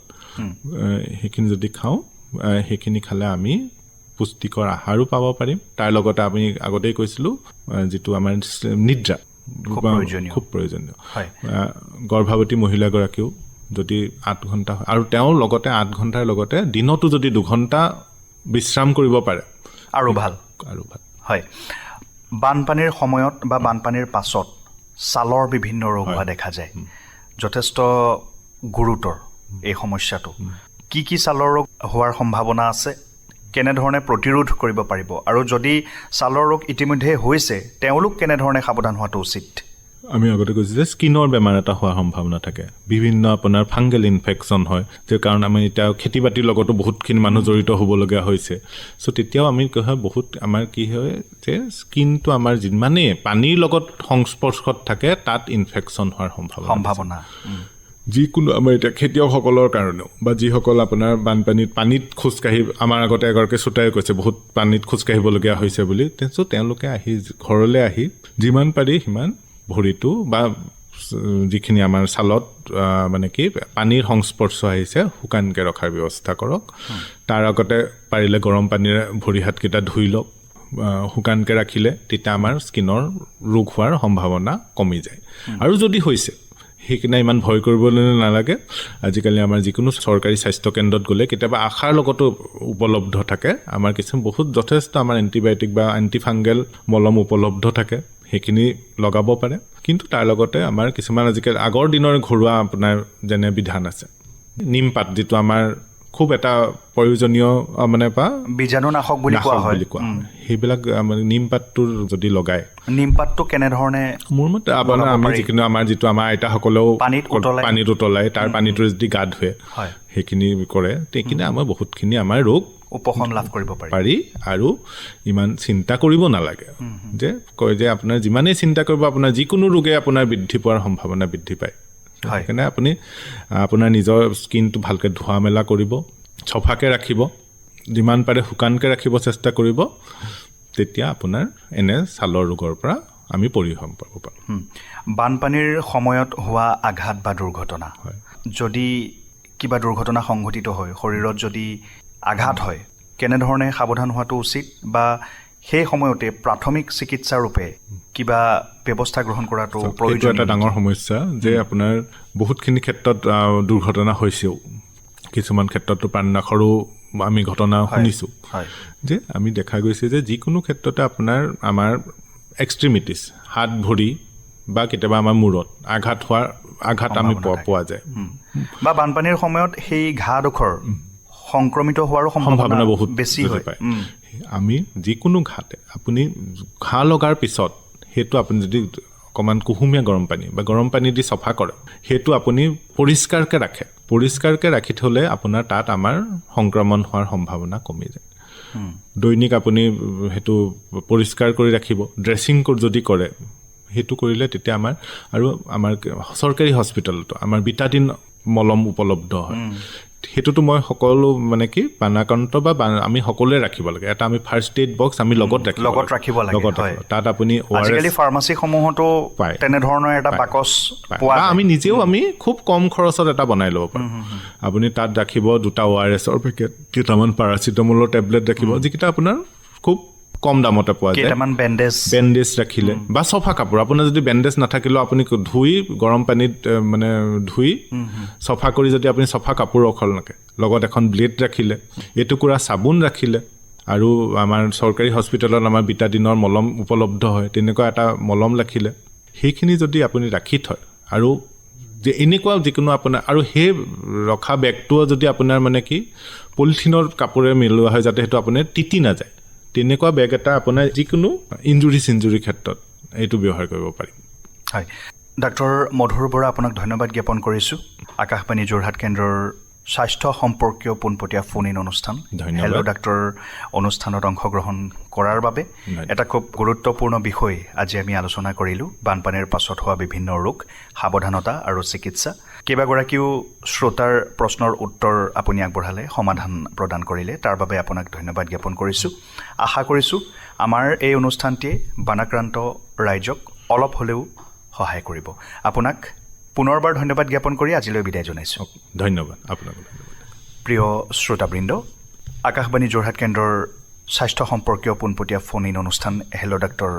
সেইখিনি যদি খাওঁ সেইখিনি খালে আমি পুষ্টিকৰ আহাৰো পাব পাৰিম তাৰ লগতে আমি আগতেই কৈছিলোঁ যিটো আমাৰ নিদ্ৰা খুব প্ৰয়োজনীয় গৰ্ভৱতী মহিলাগৰাকীও যদি 8 ঘণ্টা হয় আৰু তেওঁৰ লগতে 8 ঘণ্টাৰ লগতে দিনতো যদি 2 ঘণ্টা বিশ্ৰাম কৰিব পাৰে আৰু ভাল হয় বানপানীৰ সময়ত বা বানপানীৰ পাছত ছালৰ বিভিন্ন ৰোগ হোৱা দেখা যায় যথেষ্ট গুৰুতৰ এই সমস্যাটো কি ছালৰ ৰোগ হোৱাৰ সম্ভাৱনা আছে কেনেধৰণে প্ৰতিৰোধ কৰিব পাৰিব আৰু যদি ছালৰ ৰোগ ইতিমধ্যে হৈছে তেওঁলোক কেনেধৰণে সাৱধান হোৱাটো উচিত আমি আগতে কৈছোঁ যে স্কিনৰ বেমাৰ এটা হোৱাৰ সম্ভাৱনা থাকে বিভিন্ন আপোনাৰ ফাংগেল ইনফেকশ্যন হয় যে কাৰণ আমি এতিয়া খেতি বাতিৰ লগতো বহুতখিনি মানুহ জড়িত হ'বলগীয়া হৈছে চ' তেতিয়াও আমি কি হয় বহুত আমাৰ কি হয় যে স্কিনটো আমাৰ যিমানেই পানীৰ লগত সংস্পৰ্শত থাকে তাত ইনফেকশ্যন হোৱাৰ সম্ভাৱনা যিকোনো আমাৰ এতিয়া খেতিয়কসকলৰ কাৰণেও বা যিসকল আপোনাৰ পানীত খোজকাঢ়ি আমাৰ আগতে এগৰাকী শ্ৰোতাই কৈছে বহুত পানীত খোজকাঢ়িবলগীয়া হৈছে বুলি চ' তেওঁলোকে আহি ঘৰলৈ আহি যিমান পাৰি সিমান ভৰিটো বা যিখিনি আমাৰ ছালত মানে কি পানীৰ সংস্পৰ্শ আহিছে শুকানকৈ ৰখাৰ ব্যৱস্থা কৰক তাৰ আগতে পাৰিলে গৰম পানীৰে ভৰি হাতকেইটা ধুই লওক শুকানকৈ ৰাখিলে তেতিয়া আমাৰ স্কিনৰ ৰোগ হোৱাৰ সম্ভাৱনা কমি যায় আৰু যদি হৈছে সেইকাৰণে ইমান ভয় কৰিবলৈ নালাগে আজিকালি আমাৰ যিকোনো চৰকাৰী স্বাস্থ্য কেন্দ্ৰত গ'লে কেতিয়াবা আশাৰ লগতো উপলব্ধ থাকে আমাৰ কিছুমান বহুত যথেষ্ট আমাৰ এণ্টিবায়'টিক বা এণ্টিফাংগেল মলম উপলব্ধ থাকে সেইখিনি লগাব পাৰে কিন্তু তাৰ লগতে আমাৰ কিছুমান আজিকালি আগৰ দিনৰ ঘৰুৱা আপোনাৰ যেনে বিধান আছে নিমপাত যিটো আমাৰ খুব এটা প্ৰয়োজনীয় মানে বা বীজাণুনাশক বুলি কোৱা হয় সেইবিলাক আমাৰ নিমপাতটোৰ যদি লগায় নিমপাতটো কেনেধৰণে মোৰ মতে আপোনাৰ আমি যিখিনি আমাৰ যিটো আমাৰ আইতাসকলেও পানীত উতলাই তাৰ পানীটো যদি গা ধুৱে সেইখিনি কৰে সেইখিনি আমাৰ বহুতখিনি আমাৰ ৰোগ উপশম লাভ কৰিব পাৰি আৰু ইমান চিন্তা কৰিব নালাগে যে কয় যে আপোনাৰ যিমানেই চিন্তা কৰিব আপোনাৰ যিকোনো ৰোগে আপোনাৰ বৃদ্ধি পোৱাৰ সম্ভাৱনা বৃদ্ধি পায় সেইকাৰণে আপুনি আপোনাৰ নিজৰ স্কিনটো ভালকৈ ধোৱা মেলা কৰিব চফাকৈ ৰাখিব যিমান পাৰে শুকানকৈ ৰাখিব চেষ্টা কৰিব তেতিয়া আপোনাৰ এনে ছালৰ ৰোগৰ পৰা আমি পৰিত্ৰাণ পাব পাৰোঁ বানপানীৰ সময়ত হোৱা আঘাত বা দুৰ্ঘটনা যদি কিবা দুৰ্ঘটনা সংঘটিত হয় শৰীৰত যদি আঘাত হয় কেনেধৰণে সাৱধান হোৱাটো উচিত বা সেই সময়তে প্ৰাথমিক চিকিৎসা ৰূপে কিবা ব্যৱস্থা গ্ৰহণ কৰাটো প্ৰয়োজন এটা ডাঙৰ সমস্যা যে আপোনাৰ বহুতখিনি ক্ষেত্ৰত দুৰ্ঘটনা হৈছেও কিছুমান ক্ষেত্ৰতো প্ৰাণনাশৰো আমি ঘটনা শুনিছোঁ যে আমি দেখা গৈছে যে যিকোনো ক্ষেত্ৰতে আপোনাৰ আমাৰ এক্সট্ৰিমিটিছ হাত ভৰি বা কেতিয়াবা আমাৰ মূৰত আঘাত আমি পোৱা যায় বা বানপানীৰ সময়ত সেই ঘাঁডোখৰ সংক্ৰমিত হোৱাৰো সম্ভাৱনা বহুত বেছি হয় আমি যিকোনো ঘাঁতে আপুনি ঘাঁ লগাৰ পিছত সেইটো আপুনি যদি অকণমান কুহুমীয়া গৰম পানী বা গৰম পানী দি চফা কৰে সেইটো আপুনি পৰিষ্কাৰকৈ ৰাখি থ'লে আপোনাৰ তাত আমাৰ সংক্ৰমণ হোৱাৰ সম্ভাৱনা কমি যায় দৈনিক আপুনি সেইটো পৰিষ্কাৰ কৰি ৰাখিব ড্ৰেছিং যদি কৰে সেইটো কৰিলে তেতিয়া আমাৰ চৰকাৰী হস্পিটেলতো আমাৰ বিটাদিন মলম উপলব্ধ হয় সেইটোতো মই সকলো মানে কি বানাক্ৰান্ত বা আমি সকলোৱে ৰাখিব লাগে এটা আমি ফাৰ্ষ্ট এইড বক্স আমি লগত ৰাখিব লাগে তাত আপুনি আজিকালি ফাৰ্মাচীসমূহতো তেনেধৰণৰ এটা বাকচ পোৱা আমি নিজেও আমি খুব কম খৰচত এটা বনাই ল'ব পাৰোঁ আপুনি তাত ৰাখিব 2টা ORSৰ পেকেট কেইটামান পাৰাচিটামলৰ টেবলেট ৰাখিব যিকেইটা আপোনাৰ খুব কম দামতে পোৱা যায় কেইটামান বেণ্ডেজ ৰাখিলে বা চফা কাপোৰ আপোনাৰ যদি বেণ্ডেজ নাথাকিলেও আপুনি ধুই গৰম পানীত মানে ধুই চফা কৰি যদি আপুনি চফা কাপোৰ ৰাখে লগত এখন ব্লেড ৰাখিলে এটুকুৰা চাবোন ৰাখিলে আৰু আমাৰ চৰকাৰী হস্পিটেলত আমাৰ বিটাদিনৰ মলম উপলব্ধ হয় তেনেকুৱা এটা মলম ৰাখিলে সেইখিনি যদি আপুনি ৰাখি থয় আৰু যে এনেকুৱা যিকোনো আপোনাৰ আৰু সেই ৰখা বেগটোও যদি আপোনাৰ মানে কি পলিথিনৰ কাপোৰে মিলোৱা হয় যাতে সেইটো আপোনাৰ তিতি নাযায় তেনেকুৱা বেগ এটা আপোনাৰ যিকোনো ইঞ্জুৰি ক্ষেত্ৰত এইটো ব্যৱহাৰ কৰিব পাৰিম হয় ডাক্তৰ মধুৰ বৰা আপোনাক ধন্যবাদ জ্ঞাপন কৰিছোঁ আকাশবাণী যোৰহাট কেন্দ্ৰৰ স্বাস্থ্য সম্পৰ্কীয় পোনপটীয়া ফোন ইন অনুষ্ঠান হেল্ল' ডাক্তৰ অনুষ্ঠানত অংশগ্ৰহণ কৰাৰ বাবে এটা খুব গুৰুত্বপূৰ্ণ বিষয় আজি আমি আলোচনা কৰিলোঁ বানপানীৰ পাছত হোৱা বিভিন্ন ৰোগ সাৱধানতা আৰু চিকিৎসা কেইবাগৰাকীও শ্ৰোতাৰ প্ৰশ্নৰ উত্তৰ আপুনি আগবঢ়ালে সমাধান প্ৰদান কৰিলে তাৰ বাবে আপোনাক ধন্যবাদ জ্ঞাপন কৰিছোঁ আশা কৰিছোঁ আমাৰ এই অনুষ্ঠানটিয়ে বানাক্ৰান্ত ৰাইজক অলপ হ'লেও সহায় কৰিব আপোনাক পুনৰবাৰ ধন্যবাদ জ্ঞাপন কৰি আজিলৈ বিদায় জনাইছোঁ ধন্যবাদ আপোনাক প্ৰিয় শ্ৰোতাবৃন্দ আকাশবাণী যোৰহাট কেন্দ্ৰৰ স্বাস্থ্য সম্পৰ্কীয় পোনপটীয়া ফোন ইন অনুষ্ঠান হেল্ল' ডাক্তৰ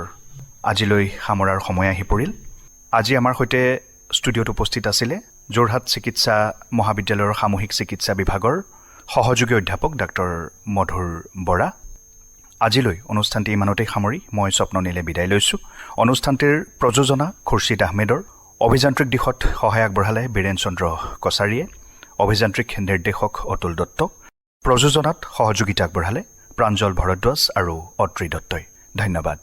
আজিলৈ সামৰাৰ সময় আহি পৰিল আজি আমাৰ সৈতে ষ্টুডিঅ'ত উপস্থিত আছিলে যোৰহাট চিকিৎসা মহাবিদ্যালয়ৰ সামূহিক চিকিৎসা বিভাগৰ সহযোগী অধ্যাপক ডাক্তৰ মধুৰ বৰা। আজিলৈ অনুষ্ঠানটি ইমানতেই সামৰি মই স্বপ্ননীলে বিদায় লৈছোঁ। অনুষ্ঠানটিৰ প্ৰযোজনা খুৰশ্বিদ আহমেদৰ, অভিযান্ত্ৰিক দিশত সহায় আগবঢ়ালে বীৰেন চন্দ্ৰ কছাৰীয়ে, অভিযান্ত্ৰিক নিৰ্দেশক অতুল দত্ত, প্ৰযোজনাত সহযোগিতা আগবঢ়ালে প্ৰাঞ্জল ভৰদ্বাজ আৰু অত্ৰি দত্তই। ধন্যবাদ।